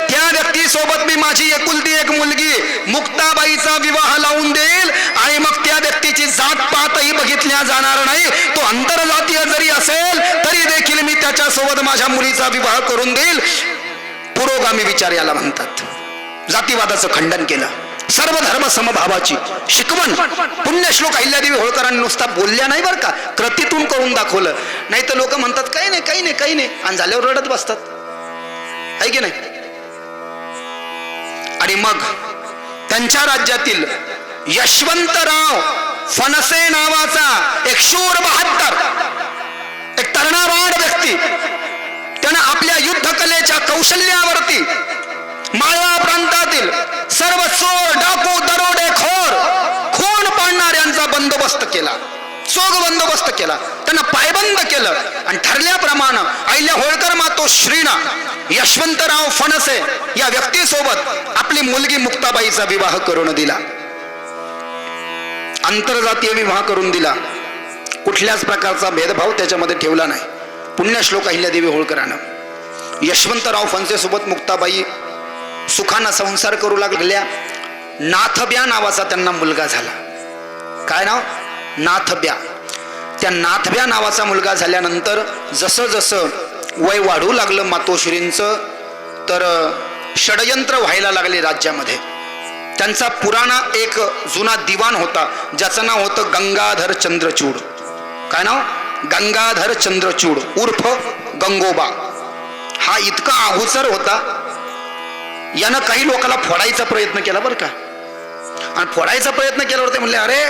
त्या व्यक्ती सोबत मी माझी एकुलती एक मुलगी मुक्ताबाईचा विवाह लावून देईल आणि मग त्या व्यक्तीची जात पातही बघितल्या जाणार नाही. तो आंतरजातीय जरी असेल तरी देखील मी त्याच्यासोबत माझ्या मुलीचा विवाह करून देईल. पुरोगामी विचार याला म्हणतात. जातीवादाचं खंडन केलं, सर्व धर्म समभावाची शिकवण पुण्यश्लोक अहिल्यादेवी होळकरांनी नुसता बोलल्या नाही बरं का, कृतीतून करून दाखवलं. नाही तर लोक म्हणतात काही नाही काही नाही काही नाही आणि झाल्यावर रडत बसतात, आहे की नाही. आणि मग त्यांच्या राज्यातील यशवंतराव फणसे नावाचा एक शूर बहाद्दर एक तरुणावाड व्यक्ती, त्यानं आपल्या युद्ध कलेच्या कौशल्यावरती माळवा प्रांतातील सर्व चोर डाकू दरोडेखोर खून पाडणाऱ्यांचा बंदोबस्त केला, चोख बंदोबस्त केला, त्यांना पायबंद केलं आणि ठरल्याप्रमाणे अहिल्या होळकर मातोश्रीनं यशवंतराव फणसे या व्यक्तीसोबत आपली मुलगी मुक्ताबाईचा विवाह करून दिला. आंतरजातीय विवाह करून दिला. कुठल्याच प्रकारचा भेदभाव त्याच्यामध्ये ठेवला नाही. पुण्यश्लोक अहिल्यादेवी होळकरांना. यशवंतराव फणसेसोबत मुक्ताबाई सुखानं संसार करू लागल्या. नाथब्या नावाचा त्यांना मुलगा झाला. काय नाव? नाथब्या. त्या नाथब्या नावाचा मुलगा झाल्यानंतर जसं जसं वय वाढू लागलं मातोश्रींचं, तर षडयंत्र व्हायला लागले राज्यामध्ये. त्यांचा पुराणा एक जुना दिवाण होता, ज्याचं नाव होतं गंगाधर चंद्रचूड. काय नाव? गंगाधर चंद्रचूड उर्फ गंगोबा. हा इतका अगोचर होता, यानं काही लोकांना फोडायचा प्रयत्न केला बरं का. आणि फोडायचा प्रयत्न केल्यावर ते म्हणले, अरे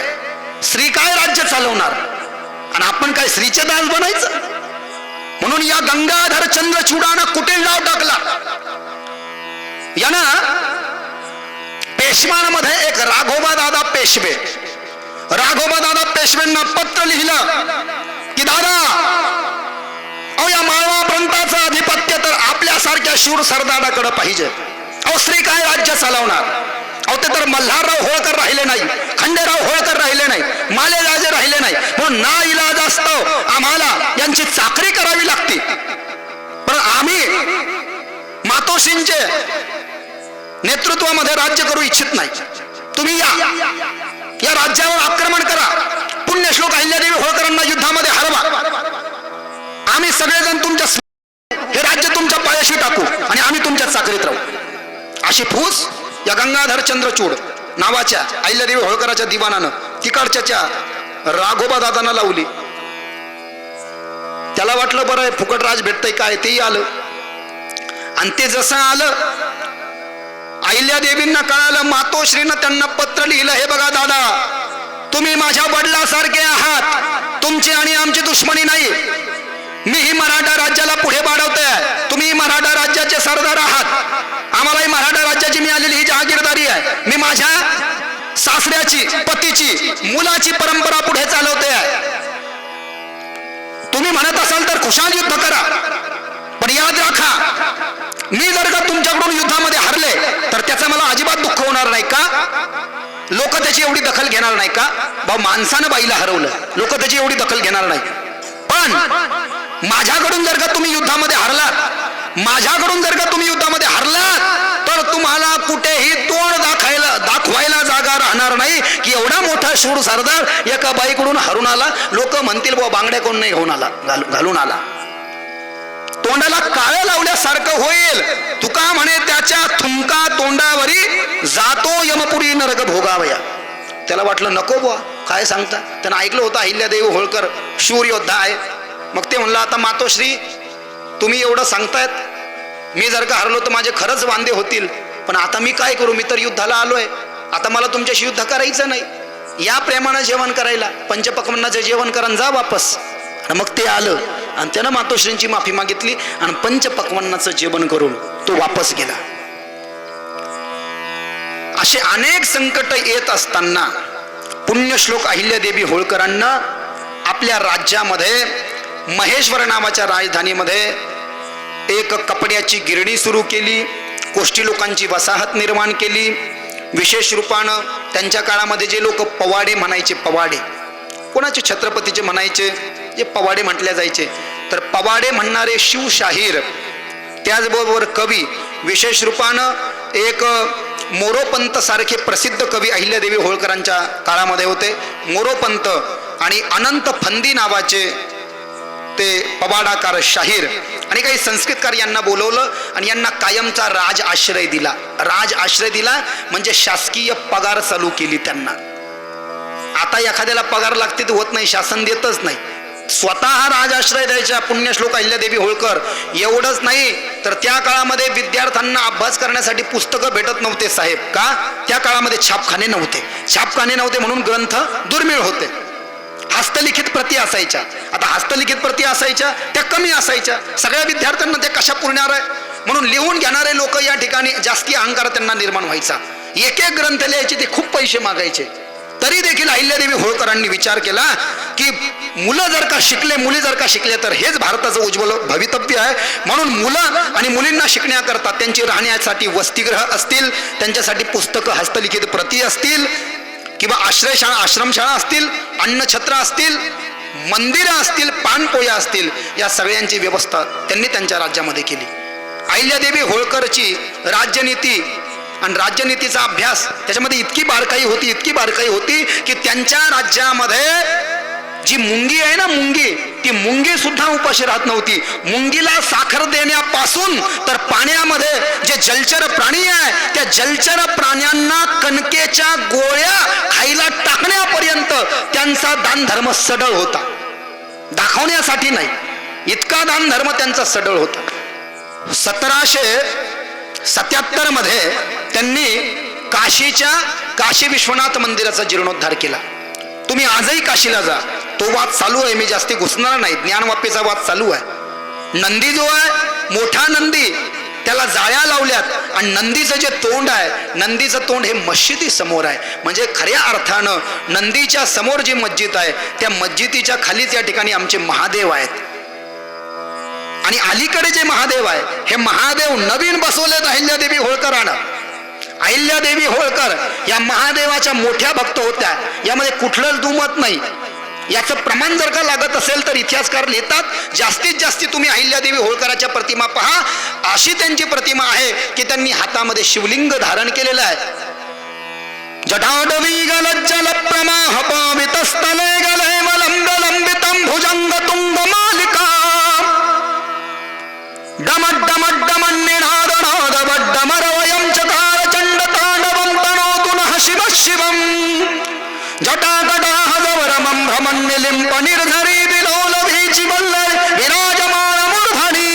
स्त्री काय राज्य चालवणार आणि आपण काय स्त्रीचे दास बनायचं. म्हणून या गंगाधर चंद्रचूडानं कुटील डाव टाकला. यानं पेशव्यांमध्ये एक राघोबा दादा पेशवे, राघोबा दादा पेशव्यांना पत्र लिहिलं की दादा, अहो या माळवा प्रांताचं आधिपत्य तर आपल्यासारख्या शूर सरदाराकडे पाहिजे. अहो स्त्री काय राज्य चालवणार. अहो ते तर मल्हारराव होळकर राहिले नाही, खंडेराव होळकर राहिले नाही, मालेराजे राहिले नाही. म्हणून ना इलाज असतो आम्हाला यांची चाकरी करावी लागते. पण आम्ही मातोश्रींचे नेतृत्वामध्ये राज्य करू इच्छित नाही. तुम्ही या राज्यावर आक्रमण करा, पुण्यश्लोक अहिल्यादेवी होळकरांना युद्धामध्ये हरवा. आम्ही सगळेजण तुमच्या हे राज्य तुमच्या पायाशी टाकू आणि आम्ही तुमच्या चाकरीत राहू. अशी फूस या गंगाधर चंद्रचूड नावाच्या अहिल्यादेवी होळकराच्या दिवाणानं तिकडच्या राघोबा दादांना लावली. त्याला वाटलं बरं फुकट राज भेटतंय काय, तेही आलं. आणि ते जसं आलं, अहिल्यादेवींना कळालं. मातोश्रीनं त्यांना पत्र लिहिलं, हे बघा दादा, तुम्ही माझ्या वडिलांसारखे आहात, तुमची आणि आमची दुश्मनी नाही. मीही मराठा राज्याला पुढे वाढवतोय, तुम्ही मराठा राज्याचे सरदार आहात. आम्हालाही मराठा राज्याची मिळालेली ही जहागीरदारी आहे. मी माझ्या सासऱ्याची, पतीची, मुलाची परंपरा पुढे चालवतोय. तुम्ही म्हणत असाल तर खुशाल युद्ध करा, पण याद राखा, मी जर का तुमच्याकडून युद्धामध्ये हरले तर त्याचा मला अजिबात दुःख होणार नाही का. लोक त्याची एवढी दखल घेणार नाही का. भाऊ माणसानं बाईला हरवलं, लोक त्याची एवढी दखल घेणार नाही. पण माझ्याकडून जर का तुम्ही युद्धामध्ये हरलात, माझ्याकडून जर का तुम्ही युद्धामध्ये हरलात, तर तुम्हाला कुठेही तोंड दाखवायला जागा राहणार नाही की एवढा मोठा शूर सरदार एका बाईकडून हरून आला. लोक म्हणतील बुवा बांगड्या कोण नाही घेऊन आला, घालून आला. तोंडाला काळं लावल्यासारखं होईल. तुका म्हणे त्याच्या थुंका तोंडावरी जातो यमपुरी नरक भोगावया. त्याला वाटलं नको बुवा, काय सांगता. त्यानं ऐकलं होतं अहिल्यादेवी होळकर शूर योद्धा आहे. मग ते म्हणलं, आता मातोश्री तुम्ही एवढं सांगतायत, मी जर का हरलो तर माझे खरंच वांदे होतील. पण आता मी काय करू, मी तर युद्धाला आलोय, आता मला तुमच्याशी युद्ध करायचं नाही. या प्रेमानं जेवण करायला, पंचपक्वान्नाचं जेवण करा जा वापस. मग ते आलं आणि त्यानं मातोश्रींची माफी मागितली आणि पंचपक्वान्नाचं जेवण करून तो वापस गेला. असे अनेक संकट येत असताना पुण्यश्लोक अहिल्यादेवी होळकरांना आपल्या राज्यामध्ये महेश्वर नावाच्या राजधानीमध्ये एक कपड्याची गिरणी सुरू केली. कोष्टी लोकांची वसाहत निर्माण केली. विशेष रूपानं त्यांच्या काळामध्ये जे लोक पवाडे म्हणायचे, पवाडे कोणाचे, छत्रपतीचे म्हणायचे, जे पवाडे म्हटले जायचे, तर पवाडे म्हणणारे शिवशाहीर, त्याचबरोबर कवी, विशेष रूपानं एक मोरोपंत सारखे प्रसिद्ध कवी अहिल्यादेवी होळकरांच्या काळामध्ये होते. मोरोपंत आणि अनंत फंदी नावाचे ते पवाडाकार शाहीर आणि काही संस्कृतकार यांना बोलवलं आणि यांना कायमचा राज आश्रय दिला. राज आश्रय दिला म्हणजे शासकीय पगार चालू केली त्यांना. आता एखाद्याला पगार लागते तर होत नाही, शासन देतच नाही. स्वतः राज आश्रय द्यायच्या पुण्यश्लोक अहिल्यादेवी होळकर. एवढंच नाही तर त्या काळामध्ये विद्यार्थ्यांना अभ्यास करण्यासाठी पुस्तकं भेटत नव्हते साहेब. का? त्या काळामध्ये छापखाने नव्हते. छापखाने नव्हते म्हणून ग्रंथ दुर्मिळ होते. हस्तलिखित प्रती असायच्या. आता हस्तलिखित प्रती असायच्या त्या कमी असायच्या. सगळ्या विद्यार्थ्यांना ते कशा पुरणार आहे म्हणून लिहून घेणारे लोक या ठिकाणी जास्ती अहंकार त्यांना निर्माण व्हायचा. एक एक ग्रंथ लिहायचे ते खूप पैसे मागायचे. तरी देखील अहिल्यादेवी होळकरांनी विचार केला की मुलं जर का शिकले, मुली जर का शिकले तर हेच भारताचं उज्ज्वल भवितव्य आहे. म्हणून मुलं आणि मुलींना शिकण्याकरता त्यांची राहण्यासाठी वसतिगृह असतील, त्यांच्यासाठी पुस्तकं हस्तलिखित प्रती असतील, किंवा आश्रमशाळा असतील, अन्नछत्र असतील, मंदिरं असतील, पानपोया असतील, या सगळ्यांची व्यवस्था त्यांनी त्यांच्या राज्यामध्ये केली. अहिल्यादेवी होळकरची राज्यनीती आणि राज्यनीतीचा अभ्यास त्याच्यामध्ये इतकी बारकाई होती की त्यांच्या राज्यामध्ये जी मुंगी आहे ना, मुंगी, ती मुंगी सुद्धा उपाशी राहत नव्हती. मुंगीला साखर देण्यापासून तर पाण्यामध्ये जे जलचर प्राणी आहे त्या जलचर प्राण्यांना कणकेच्या गोळ्या खायला टाकण्यापर्यंत त्यांचा दानधर्म सडळ होता. दाखवण्यासाठी नाही, इतका दानधर्म त्यांचा सडळ होता. 1777 मध्ये त्यांनी काशी विश्वनाथ मंदिराचा जीर्णोद्धार केला. तुम्ही आजही काशीला जा, तो वाद चालू आहे, मी जास्ती घुसणार नाही, ज्ञानवाप्येचा वाद चालू आहे. नंदी जो आहे, मोठा नंदी, त्याला जाळ्या लावल्यात आणि नंदीचं जे तोंड आहे, नंदीचं तोंड हे मस्जिदी समोर आहे. म्हणजे खऱ्या अर्थानं नंदीच्या समोर जी मस्जिद आहे त्या मस्जिदीच्या खालीच या ठिकाणी आमचे महादेव आहेत. आणि अलीकडे जे महादेव आहे हे महादेव नवीन बसवलेत अहिल्यादेवी होळकरानं. अहिल्यादेवी होळकर या महादेवाच्या मोठ्या भक्त होत्या, यामध्ये कुठलंच दुमत नाही. याचं प्रमाण जर का लागत असेल तर इतिहासकार लिहितात, जास्तीत जास्त तुम्ही अहिल्यादेवी होळकराच्या प्रतिमा पहा. अशी त्यांची प्रतिमा आहे की त्यांनी हातामध्ये शिवलिंग धारण केलेलं आहे. जटाटवी गलज्जल प्रमाह पावितस्थले गले वलंबितं भुजंग तुंग मालिका डमड्डमड्डमन्निनादनाद वड्डमरवयं चकार चंड तांडवं तनोतु नः शिवः शिवं जटाकटाह गौरमं भ्रमन्निलिम्प निर्धरी विलोलवीचि वल्लरी विराजमान मूर्धनि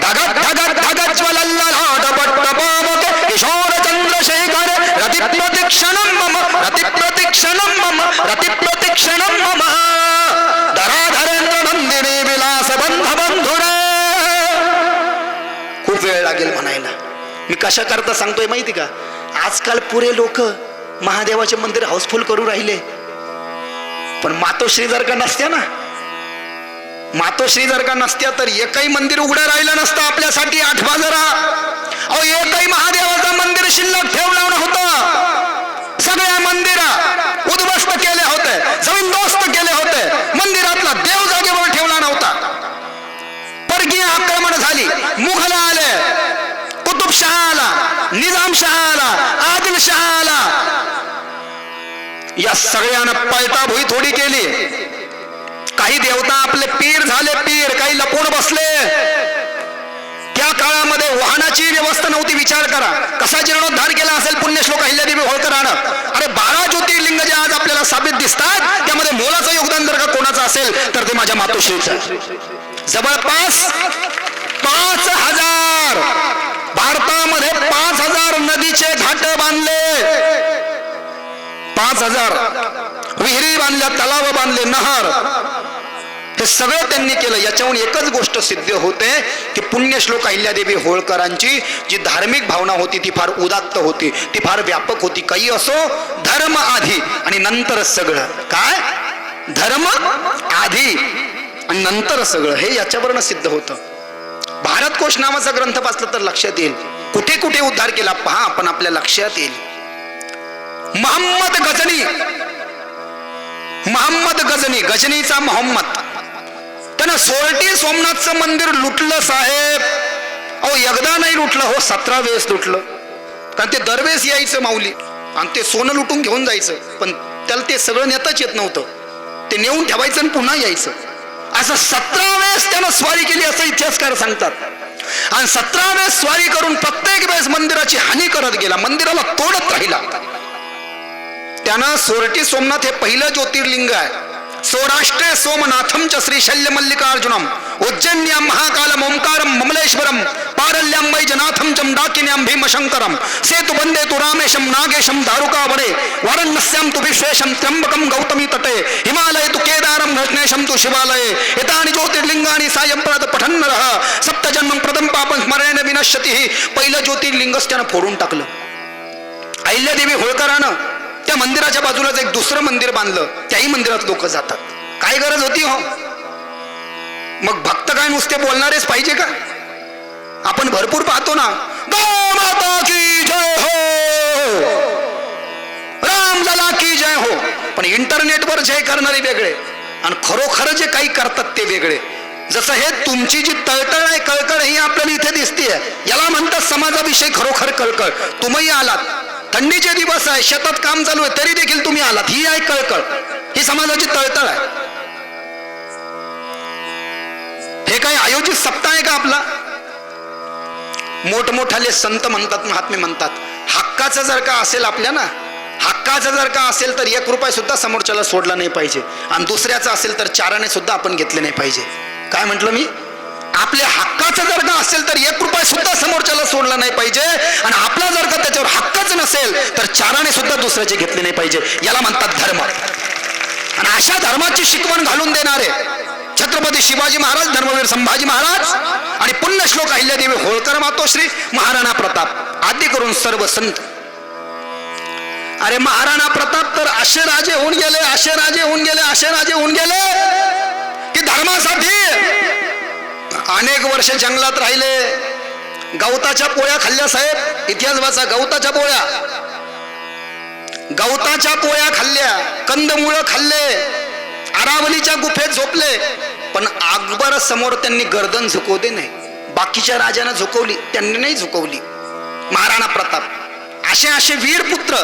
धगत् धगत् धगत् ज्वलल्ललाट पट्टपावके किशोर चन्द्रशेखर रतिप्रतिक्षणं मम रतिप्रतिक्षणं मम रतिप्रतिक्षणं मम धराधरेन्द्र नंदिनी विलास बंध बंधुरे. खूप वेळ लागेल म्हणायला. मी कशा करता सांगतोय माहिती का? आजकाल पुरे लोक महादेवाचे मंदिर हाऊसफुल करू राहिले, पण मातोश्री जर का नसत्या ना, मातोश्री जर का नसत्या तर एकही मंदिर उघडं राहिलं नसतं आपल्यासाठी. आठवा जरा, अहो एकही महादेवाचं मंदिर शिल्लक ठेवलं नव्हतं. सगळ्या मंदिरा उद्ध्वस्त केले होते, जमीनदोस्त केले होते. मंदिरातला देव जागेवर ठेवला नव्हता. परकीय आक्रमण झाली, मुघल आले, कुतुबशाह आला, निजामशाह आला, आदिलशाह आला, या सगळ्यांना पळताभुई थोडी केली. काही देवता आपले पीर झाले, पीर काही लपून बसले. त्या काळामध्ये वाहनाची व्यवस्था नव्हती. विचार करा कसा जीर्णोद्धार केला असेल पुण्यश्लोक अहिल्यादेवी होळकरानं. अरे 12 ज्योतिर्लिंग जे आज आपल्याला साबित दिसतात त्यामध्ये मोलाचं योगदान जर का कोणाचं असेल तर ते माझ्या मातोश्रीचं. जवळपास 5000 भारतामध्ये 5000 नदीचे घाट बांधले, 5000 विहिरी बांधल्या, तलाव बांधले, नहर, हे सगळं त्यांनी केलं. याच्याहून एकच गोष्ट सिद्ध होते की पुण्यश्लोक अहिल्यादेवी होळकरांची जी धार्मिक भावना होती ती फार उदात्त होती, ती फार व्यापक होती. काही असो, धर्म आधी आणि नंतर सगळं. काय धर्म आधी आणि नंतर सगळं, हे याच्यावरनं सिद्ध होतं. भारतकोश नावाचा ग्रंथ वाचला तर लक्षात येईल कुठे कुठे उद्धार केला पहा, आपण आपल्या लक्षात येईल. मोहम्मद गजनी, गजनीचा मोहम्मद, त्यानं सोरटी सोमनाथचं मंदिर लुटलं साहेब. अहो एकदा नाही लुटलं हो, 17 वेळेस लुटलं. कारण ते दरवेळेस यायचं माऊली आणि ते सोनं लुटून घेऊन जायचं, पण त्याला ते सगळं नेताच येत नव्हतं. ते नेऊन ठेवायचं आणि पुन्हा यायचं. असं 17 वेळेस त्यानं स्वारी केली असं इतिहासकार सांगतात. आणि 17 वेळेस स्वारी करून प्रत्येक वेळेस मंदिराची हानी करत गेला, मंदिराला तोडत राहिला. त्यानं सोरटी सोमनाथ हे पहिलं ज्योतिर्लिंग आहे. सौराष्ट्रे सोमनाथम च श्री शल्य मल्लिकार्जुनम उज्जैन्याम महाकालम ओंकारम ममलेश्वरम पारल्याम वैजनाथम च डाकिन्याम भीमशंकरम सेतु बंदे तु रामेशम नागेशम दारुकावने वारण्यस्याम तु विश्वेशम त्र्यंबकम गौतमी तटे हिमालय तु केदारम रत्नेशम तु शिवालये एतानि ज्योतिर्लिंगानि सायंप्रद पठन्नरः सप्तजन्मं प्रथम पापं स्मरेण विनश्यति. पहिलं ज्योतिर्लिंगच त्यानं फोडून टाकलं. अहिल्यादेवी होळकरानं त्या मंदिराच्या बाजूलाच एक दुसरं मंदिर बांधलं, त्याही मंदिरात लोक जातात. काय गरज होती हो? मग भक्त काय नुसते बोलणारेच पाहिजे का? आपण भरपूर पाहतो ना, गौ माता की जय हो, राम पण इंटरनेटवर जय करणारे वेगळे आणि खरोखर जे काही करतात ते वेगळे. जसं हे तुमची जी तळतळ आहे, कळकळ, ही आपल्याला इथे दिसतीये, याला म्हणतात समाजाविषयी खरोखर कळकळ. तुम्ही आलात, थंडीचे दिवस आहे, शेतात काम चालू आहे, तरी देखील तुम्ही आलात, ही आहे कळकळ, ही समाजाची तळतळ आहे. हे काही आयोजित सप्ताह आहे का आपला? मोठमोठाले संत म्हणतात, महात्मे म्हणतात, हक्काचं जर का असेल आपल्या ना, हक्काचं जर का असेल तर 1 रुपया सुद्धा समोरच्याला सोडला नाही पाहिजे, आणि दुसऱ्याचं असेल तर 4 आणे सुद्धा आपण घेतले नाही पाहिजे. काय म्हटलं मी? आपल्या हक्काचं जर का असेल तर 1 रुपया सुद्धा समोरच्याला सोडला नाही पाहिजे, आणि आपला जर का त्याच्यावर हक्कच नसेल तर 4 आणे सुद्धा दुसऱ्याचे घेतले नाही पाहिजे. याला म्हणतात धर्म. आणि अशा धर्माची शिकवण घालून देणारे छत्रपती शिवाजी महाराज, धर्मवीर संभाजी महाराज आणि पुण्यश्लोक अहिल्यादेवी होळकर मातोश्री, महाराणा प्रताप, आदी करून सर्व संत. अरे महाराणा प्रताप तर असे राजे होऊन गेले, असे राजे होऊन गेले, असे राजे होऊन गेले की धर्मासाठी अनेक वर्ष जंगलात राहिले. गवताच्या पोळ्या खाल्ल्या साहेब, इतिहास वाचा. गवताच्या पोळ्या, गवताच्या पोळ्या खाल्ल्या, कंदमुळं खाल्ले, अरावलीच्या गुफेत झोपले, पण अकबर समोर त्यांनी गर्दन झुकवली नाही. बाकीच्या राजांना झुकवली, त्यांनी नाही झुकवली. महाराणा प्रताप असे असे वीर पुत्र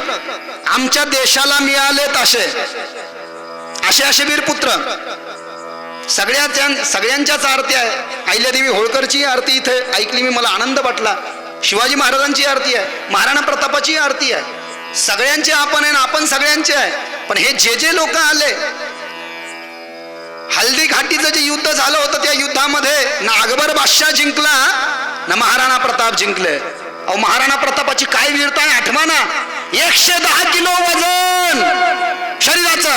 आमच्या देशाला मिळालेत. असे असे वीर पुत्र सगळ्यांच्याच आरती आहे. अहिल्यादेवी होळकरची आरती इथे ऐकली मी, मला आनंद वाटला. शिवाजी महाराजांची आरती आहे, महाराणा प्रतापाची आरती आहे. सगळ्यांचे आपण आहे ना, आपण सगळ्यांचे आहे. पण हे जे लोक आले, हल्दी घाटीचं जे युद्ध झालं होतं त्या युद्धामध्ये ना अकबर बादशाह जिंकला ना महाराणा प्रताप जिंकले. अहो महाराणा प्रतापाची काय वीरता आहे आठवा ना. 110 किलो वजन शरीराचं,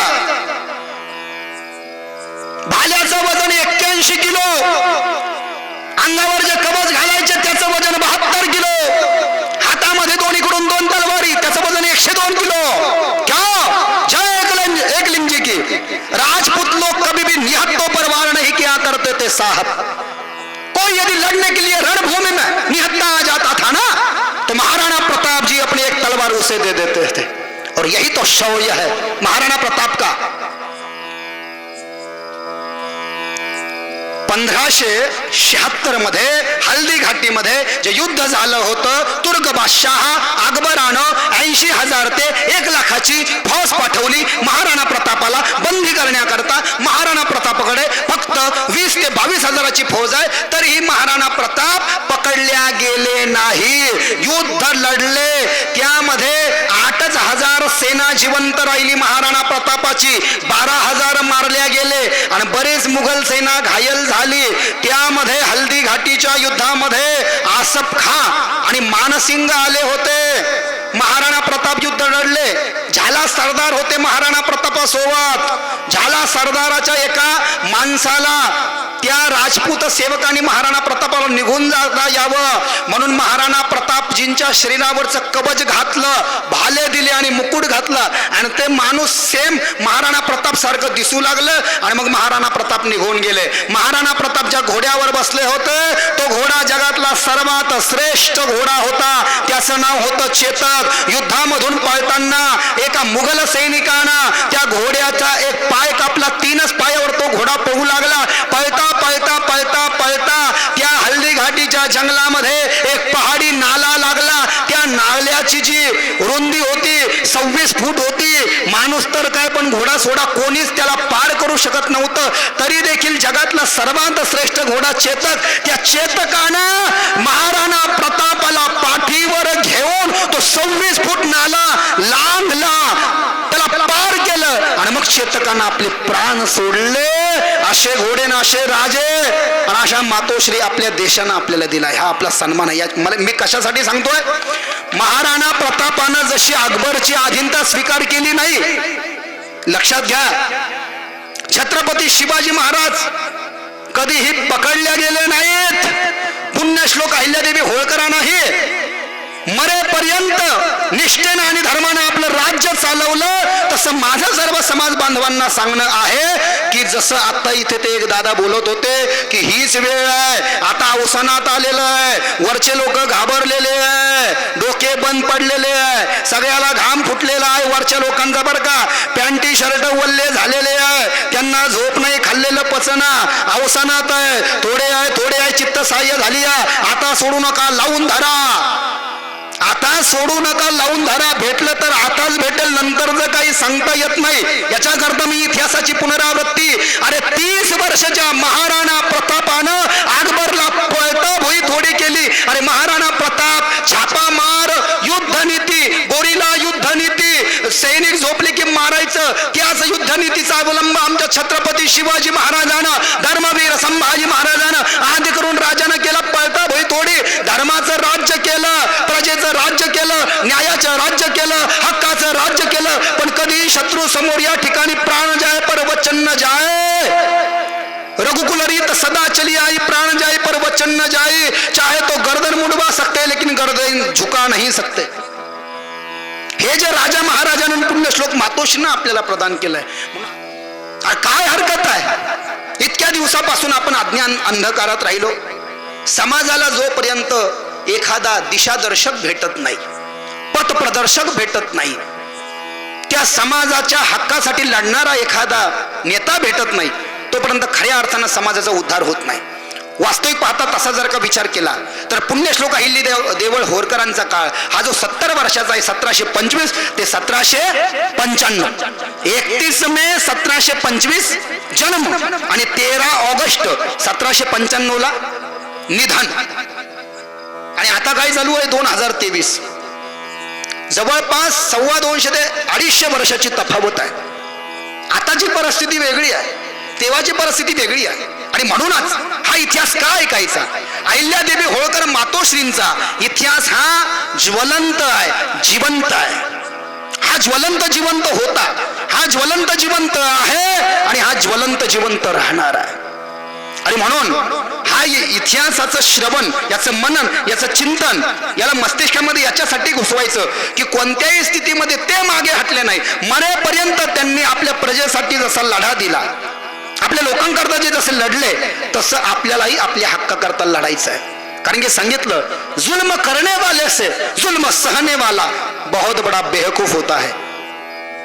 भाल्याचं वजन 81 किलो, अंगावर जे कवच घालायचे त्याचं वजन 72 किलो, हातामध्ये दोन्हीकडून 2 तलवारी, त्याचं वजन 102 किलो. क्या जय एक लिंजी की. राजपूत लोग कभी भी निहत्तों पर वार नहीं किया करते थे साहब. कोई यदि लड़ने के लिए रणभूमि में निहत्ता आ जाता था ना, तो महाराणा प्रताप जी अपनी एक तलवार उसे दे देते थे. और यही तो शौर्य है महाराणा प्रताप का. 1576 मध्ये हल्दी घाटीमध्ये जे युद्ध झालं होतं, तुर्क बादशाह अकबरानं 80,000 ते 1 लाखाची फौज पाठवली महाराणा प्रतापाला बंदी करण्याकरता. महाराणा प्रतापाकडे फक्त 20 ते 22,000ची फौज आहे, तरीही महाराणा प्रताप पकडल्या गेले नाही. युद्ध लढले, त्यामध्ये 8,000 सेना जिवंत राहिली महाराणा प्रतापाची, 12,000 मारल्या गेले आणि बरेच मुघल सेना घायल झाली. त्यामध्ये हल्दी घाटीच्या युद्धामध्ये आसफ खान आणि मानसिंग आले होते. महाराणा प्रताप युद्ध लढले. झाला सरदार होते महाराणा प्रतापासोबत. झाला सरदाराच्या एका माणसाला त्या राजपूत सेवकांनी महाराणा प्रतापाला निघून जाता यावं म्हणून महाराणा प्रतापजींच्या शरीरावरचं कवच घातलं, भाले दिले आणि मुकुट घातलं, आणि ते माणूस सेम महाराणा प्रताप सारखं दिसू लागलं. आणि मग महाराणा प्रताप निघून गेले. महाराणा प्रताप ज्या घोड्यावर बसले होते, तो घोडा जगातला सर्वात श्रेष्ठ घोडा होता. त्याचं नाव होतं चेतक. युद्धामधून पळताना एका मुघल सैनिकानं त्या घोड्याचा एक पाय कापला. 3च पायावर तो घोडा पळू लागला. पळता पळता पळता पळता त्या हल्दी घाटीच्या जंगलामध्ये एक पहाडी नाला लागला. त्या नाल्याची जी रुंदी होती 26 फूट होती. माणूस तर काय, पण घोडा सोडा कोणीच त्याला पार करू शकत नव्हतं. तरी देखील जगातला सर्वात श्रेष्ठ घोडा चेतक, त्या चेतकानं महाराणा प्रतापाला पाठीवर घेऊन तो 26 फूट नाला लांबला, त्याला पार केलं आणि मग चेतकानं आपले प्राण सोडले. असे घोडे ना असे राजे आणि अशा मातोश्री आपल्या देशानं आपल्याला दिला. हा आपला सन्मान आहे. मला मी कशासाठी सांगतोय, महाराणा प्रतापानं जशी अकबरची अधीनता स्वीकार केली नाही, लक्षात घ्या, छत्रपती शिवाजी महाराज कधीही पकडल्या गेले नाहीत. पुण्यश्लोक अहिल्यादेवी होळकरांनाही मरेपर्यंत निष्ठेनं आणि धर्मानं आपलं राज्य चालवलं, तर तसं माझं सर्व समाज बांधवांना सांगणं आहे की जसं आता इथे ते एक दादा बोलत होते की हीच वेळ आहे, आता अवसानात आलेलं आहे, वरचे लोक घाबरलेले आहे, डोके बंद पडलेले आहे, सगळ्याला घाम फुटलेला आहे वरच्या लोकांचा बरं का, पॅन्टी शर्ट वल्ले झालेले आहे, त्यांना झोप नाही, खाल्लेलं पचना, अवसानात आहे, थोडे आहे चित्त सहाय्य झाली आहे, आता सोडू नका, लावून धरा, आता सोडू नका, लावून धरा, भेटलं तर आताच भेटेल, नंतरचं काही सांगता येत नाही. याच्याकरता मी इतिहासाची पुनरावृत्ती, अरे 30 वर्षाच्या महाराणा प्रतापानं अकबरला पळता भोई थोडी केली. अरे महाराणा प्रताप छापा मार, युद्धनीती, गोरीला युद्धनीती, सैनिक झोपले की मारायचं, त्याच युद्धनीतीचा अवलंब आमच्या छत्रपती शिवाजी महाराजानं, धर्मवीर संभाजी महाराजानं आदि करून राजानं केला. पळता भोई थोडी, धर्माचं राज्य केलं, प्रजेचं राज्य केलं, न्यायाचं राज्य केलं, हक्काचं राज्य केलं, पण कधी शत्रू समोर या ठिकाणी प्राण जाए पर वचन न जाए, रघुकुल रीत सदा चली आई, प्राण जाए पर वचन न जाए, चाहे तो गर्दन मुड़वा सकते लेकिन गर्दन झुका नहीं सकते. हे जे राजा महाराजांनी पुण्यश्लोक मातोश्रीनं आपल्याला प्रदान केलंय, काय हरकत आहे? इतक्या दिवसापासून आपण अज्ञान अंधकारात राहिलो. समाजाला जोपर्यंत एखादा दिशादर्शक भेटत नाही, पथप्रदर्शक भेटत नाही, त्या समाजाच्या हक्कासाठी लढणारा एखादा नेता भेटत नाही, तोपर्यंत खऱ्या अर्थानं समाजाचा उद्धार होत नाही. वास्तविक पाहता तसा जर का विचार केला तर पुण्यश्लोक अहिल्यादेवी देवळ होळकरांचा काळ हा जो 70 वर्षाचा आहे, 1725 ते 1795, 31 मे 1725 जन्म आणि 13 ऑगस्ट 1795 ला निधन. आणि आता काय चालू आहे 2023, जवळपास 250 ते 250 वर्षाची तफावत आहे. आताची परिस्थिती वेगळी आहे, तेव्हाची परिस्थिती वेगळी आहे. आणि म्हणूनच हा इतिहास का ऐकायचा? अहिल्यादेवी होळकर मातोश्रींचा इतिहास हा ज्वलंत आहे, जिवंत आहे. हा ज्वलंत जिवंत होता, हा ज्वलंत जिवंत आहे आणि हा ज्वलंत जिवंत राहणार आहे. आणि म्हणून हा इतिहासाचं श्रवण, याचं मनन, याचं चिंतन याला मस्तिष्कामध्ये याच्यासाठी घुसवायचं की कोणत्याही स्थितीमध्ये ते मागे हटले नाही. मरेपर्यंत त्यांनी आपल्या प्रजेसाठी जसा लढा दिला, आपल्या लोकांकरता जे जसे लढले, तसं आपल्यालाही आपल्या हक्काकरता लढायचं आहे. कारण की सांगितलं, जुल्म करने वाले से जुल्म सहने वाला बहुत बड़ा बेवकूफ होता है.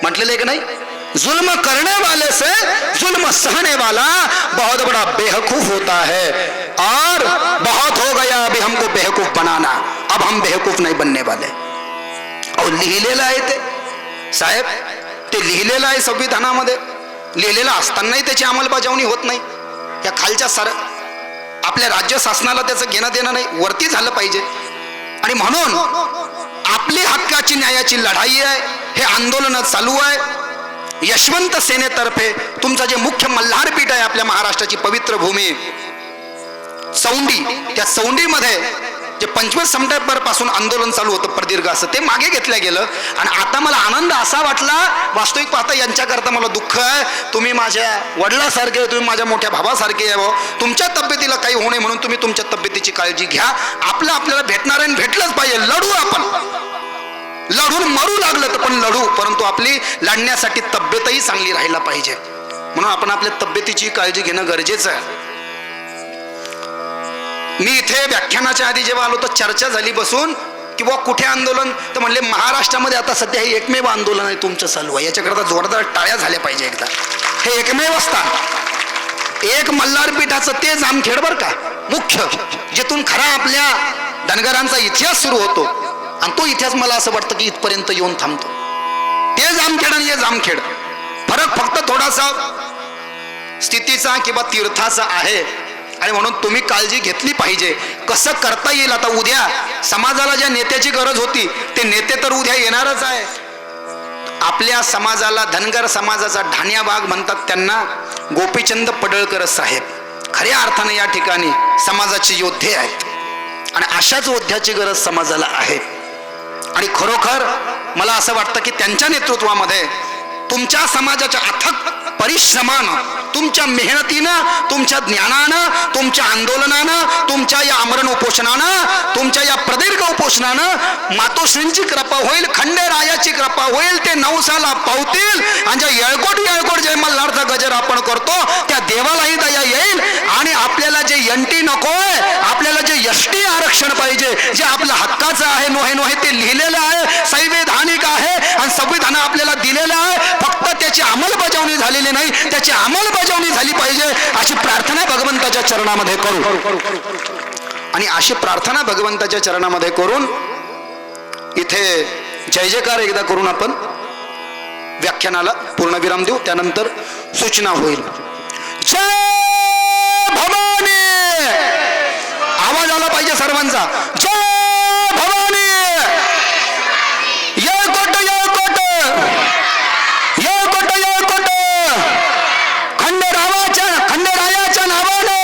म्हटलेलं आहे की नाही? जुल्म करने वाले से जुल्म सहने वाला बहुत बड़ा बेवकूफ होता है, और बहुत हो गया अभी हमको बेवकूफ बनाना, अब हम बेवकूफ नहीं बनने वाले. और लिहिलेलं आहे ते साहेब, ते लिहिलेलं आहे संविधानामध्ये, लिहिलेलं असतानाही त्याची अंमलबजावणी होत नाही. या खालच्या आपल्या राज्य शासनाला त्याचं घेणं देणं नाही, वरती झालं पाहिजे. आणि म्हणून आपली हक्काची न्यायाची लढाई आहे, हे आंदोलन चालू आहे. यशवंत सेनेतर्फे तुमचं जे मुख्य मल्हारपीठ आहे आपल्या महाराष्ट्राची पवित्र भूमी चौंडी, त्या चौंडीमध्ये जे 25 सप्टेंबर पासून आंदोलन चालू होतं प्रदीर्घ असं, ते मागे घेतलं गेलं. आणि आता मला आनंद असा वाटला, वास्तविक पाहता यांच्याकरता मला दुःख आहे, तुम्ही माझ्या वडिलासारखे, तुम्ही माझ्या मोठ्या भावासारखे आहे, तुमच्या तब्येतीला काही होणे म्हणून तुम्ही तुमच्या तब्येतीची काळजी घ्या. आपल्याला भेटणार आहे, भेटलंच पाहिजे, लढू, आपण लढून मरू लागलं तर पण लढू, परंतु आपली लढण्यासाठी तब्येतही चांगली राहायला पाहिजे. म्हणून आपण आपल्या तब्येतीची काळजी घेणं गरजेचं आहे. मी इथे व्याख्यानाच्या आधी जेव्हा आलो तर चर्चा झाली बसून की बुवा कुठे आंदोलन, तर म्हणले महाराष्ट्रामध्ये आता सध्या हे एकमेव आंदोलन आहे तुमचं चालू आहे, याच्याकरता जोरदार टाळ्या झाल्या पाहिजे एकदा. हे एकमेव स्थान, एक मल्हारपीठाचं ते जामखेड बरं का मुख्य, जिथून खरा आपल्या धनगरांचा इतिहास सुरू होतो. आणि तो इतिहास मला असं वाटतं की इथपर्यंत येऊन थांबतो. ते जामखेड आणि हे जामखेड, फरक फक्त थोडासा स्थितीचा किंवा तीर्थाचा आहे. आणि म्हणून तुम्ही काळजी घेतली पाहिजे. कसं करता येईल, आता उद्या समाजाला ज्या नेत्याची गरज होती ते नेते तर उद्या येणारच आहे. आपल्या समाजाला, धनगर समाजाचा ढाण्या वाघ म्हणतात त्यांना गोपीचंद पडळकर साहेब खऱ्या अर्थाने या ठिकाणी समाजाचे योद्धे आहेत. आणि अशाच योद्ध्याची गरज समाजाला आहे. आणि खरोखर मला असं वाटतं की त्यांच्या नेतृत्वामध्ये तुमच्या समाजाच्या अथक परिश्रमानं तुमच्या मेहनतीनं, तुमच्या ज्ञानानं, तुमच्या आंदोलनानं, तुमच्या या आमरण उपोषणानं, तुमच्या या प्रदीर्घ उपोषणानं मातोश्रींची कृपा होईल, खंडेरायाची कृपा होईल, ते नवसाला पावतील आणि ज्या येळकोट जे मल्हारचा गजर आपण करतो त्या देवालाही दया येईल आणि आपल्याला जे एनटी नकोय, आपल्याला जे एसटी आरक्षण पाहिजे, जे आपल्या हक्काचं आहे नोहे नोहे ते लिहिलेलं आहे, संवैधानिक आहे आणि संविधान आपल्याला दिलेलं आहे, फक्त त्याची अंमलबजावणी झालेली नाही, त्याची अंमलबजावणी झाली पाहिजे अशी प्रार्थना भगवंताच्या चरणामध्ये करू. आणि अशी प्रार्थना भगवंताच्या चरणामध्ये करून इथे जय जयकार एकदा करून आपण व्याख्यानाला पूर्णविराम देऊ. त्यानंतर सूचना होईल. जय भवानी, आवाज आला पाहिजे सर्वांचा. जय भवानी. येळकोट येळकोट येळकोट येळकोट खंडेरायाच्या नावानं.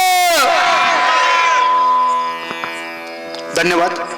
धन्यवाद.